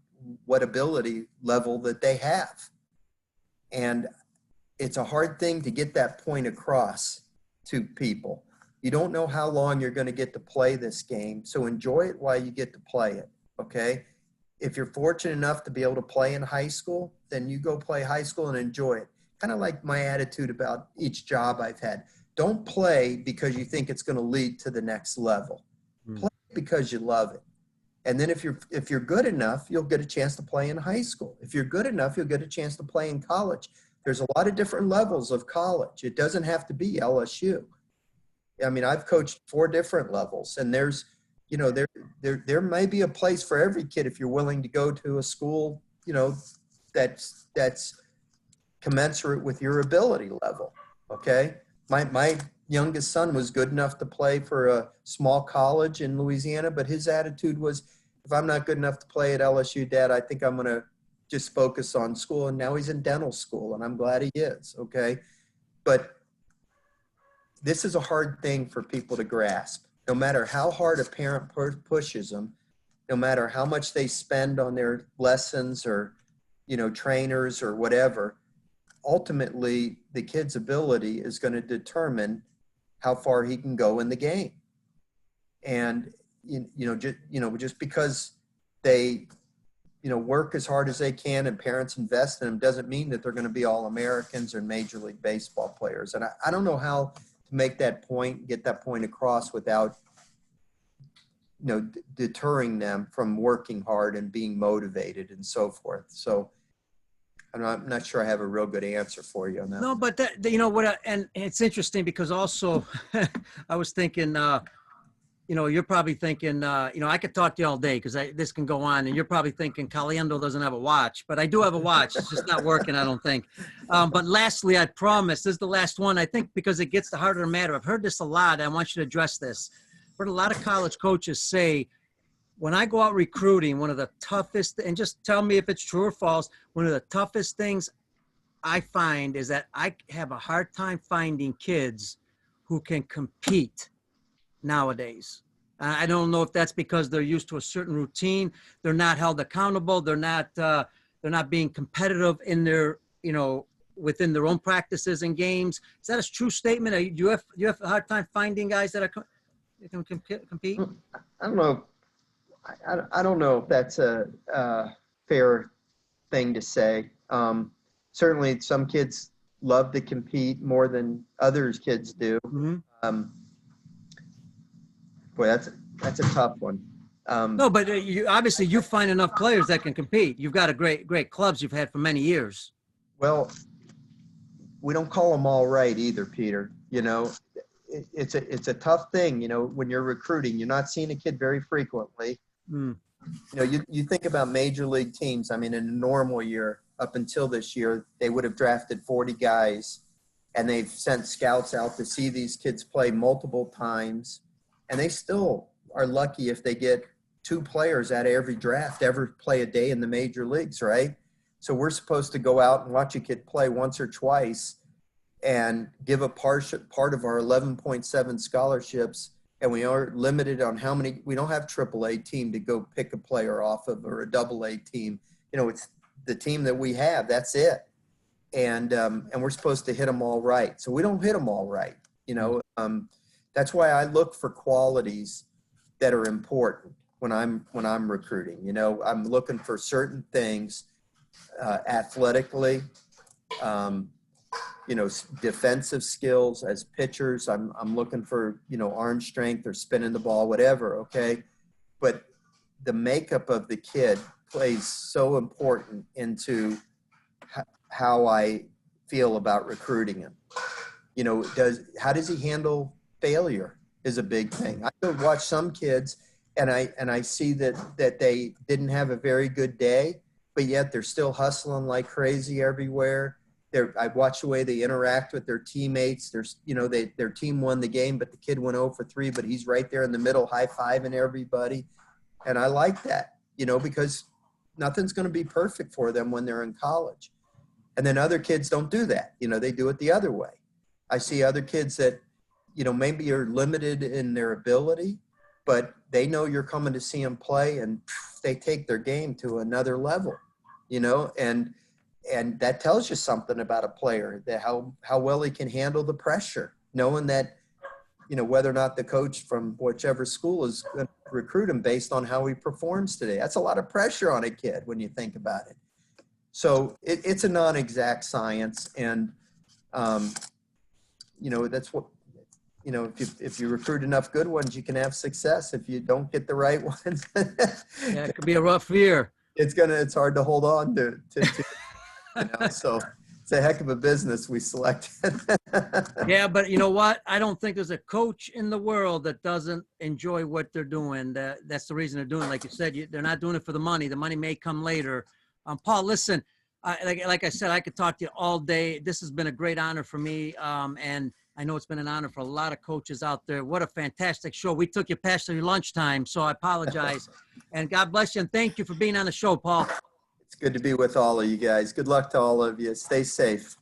what ability level that they have. And it's a hard thing to get that point across to people. You don't know how long you're going to get to play this game, so enjoy it while you get to play it, okay? If you're fortunate enough to be able to play in high school, then you go play high school and enjoy it. Kind of like my attitude about each job I've had. Don't play because you think it's going to lead to the next level. Play because you love it. And then if you're good enough, you'll get a chance to play in high school. If you're good enough, you'll get a chance to play in college. There's a lot of different levels of college. It doesn't have to be LSU. I mean, I've coached 4 different levels, and there's, there may be a place for every kid if you're willing to go to a school, that's commensurate with your ability level. Okay. My youngest son was good enough to play for a small college in Louisiana, but his attitude was, if I'm not good enough to play at LSU, Dad, I think I'm going to just focus on school. And now he's in dental school, and I'm glad he is. Okay. But this is a hard thing for people to grasp. No matter how hard a parent pushes them, no matter how much they spend on their lessons or, trainers or whatever, ultimately the kid's ability is going to determine how far he can go in the game. And, just because they, work as hard as they can and parents invest in them doesn't mean that they're going to be All-Americans or Major League Baseball players. And I don't know how to make that point, get that point across without, deterring them from working hard and being motivated and so forth. So I'm not sure I have a real good answer for you on that. No, but and it's interesting because also I was thinking, you're probably thinking, I could talk to you all day because this can go on, and you're probably thinking Caliendo doesn't have a watch, but I do have a watch. It's just not working, I don't think. But lastly, I promise, this is the last one, I think, because it gets the heart of the matter. I've heard this a lot. I want you to address this. But a lot of college coaches say, when I go out recruiting, one of the toughest, and just tell me if it's true or false, one of the toughest things I find is that I have a hard time finding kids who can compete nowadays. I don't know if that's because they're used to a certain routine. They're not held accountable. They're not being competitive in their, within their own practices and games. Is that a true statement? Do you have a hard time finding guys that can compete? I don't know. I don't know if that's a fair thing to say. Certainly some kids love to compete more than others kids do. Mm-hmm. Boy, that's a tough one. No, but you find enough players that can compete. You've got a great clubs you've had for many years. Well, we don't call them all right either, Peter. It's a tough thing. When you're recruiting, you're not seeing a kid very frequently. You think about major league teams. I mean, in a normal year, up until this year, they would have drafted 40 guys, and they've sent scouts out to see these kids play multiple times, and they still are lucky if they get 2 players out of every draft ever play a day in the major leagues, right? So we're supposed to go out and watch a kid play once or twice and give a part of our 11.7 scholarships, and we are limited on how many. We don't have AAA team to go pick a player off of, or a AA team. the team that we have. That's it. And we're supposed to hit them all right. So we don't hit them all right. You know, that's why I look for qualities that are important when I'm recruiting. You know, I'm looking for certain things athletically, you know, defensive skills as pitchers. I'm looking for, you know, arm strength or spinning the ball, whatever. Okay. But the makeup of the kid plays so important into how I feel about recruiting him. You know, how does he handle failure is a big thing. I could watch some kids and I see that they didn't have a very good day, but yet they're still hustling like crazy everywhere. I watch the way they interact with their teammates. There's, you know, their team won the game, but the kid went 0 for 3, but he's right there in the middle, high-fiving everybody. And I like that, you know, because nothing's going to be perfect for them when they're in college. And then other kids don't do that. You know, they do it the other way. I see other kids that, you know, maybe are limited in their ability, but they know you're coming to see them play and they take their game to another level, you know, and that tells you something about a player, that how well he can handle the pressure, knowing that, you know, whether or not the coach from whichever school is going to recruit him based on how he performs today. That's a lot of pressure on a kid when you think about it. So it's a non-exact science. And, you know, that's what, you know, if you recruit enough good ones, you can have success. If you don't get the right ones, yeah, it could be a rough year. It's hard to hold on to you know, so it's a heck of a business we selected. Yeah, but you know what? I don't think there's a coach in the world that doesn't enjoy what they're doing. That's the reason they're doing it. Like you said, they're not doing it for the money. The money may come later. Paul, listen, like I said, I could talk to you all day. This has been a great honor for me, and I know it's been an honor for a lot of coaches out there. What a fantastic show. We took you past your lunchtime, so I apologize. And God bless you, and thank you for being on the show, Paul. It's good to be with all of you guys. Good luck to all of you. Stay safe.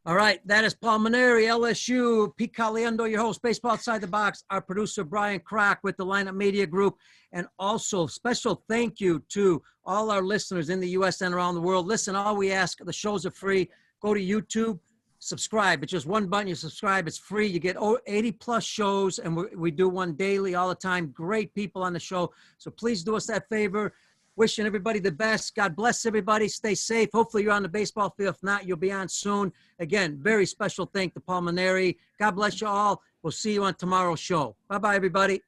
All right, that is Paul Mainieri, LSU. Pete Caliendo, your host, Baseball Outside the Box. Our producer, Brian Kroc, with the Lineup Media Group. And also, special thank you to all our listeners in the U.S. and around the world. Listen, all we ask, the shows are free. Go to YouTube, subscribe. It's just one button. You subscribe. It's free. You get 80-plus shows, and we do one daily all the time. Great people on the show. So please do us that favor. Wishing everybody the best. God bless everybody. Stay safe. Hopefully you're on the baseball field. If not, you'll be on soon. Again, very special thank to Paul Mainieri. God bless you all. We'll see you on tomorrow's show. Bye-bye, everybody.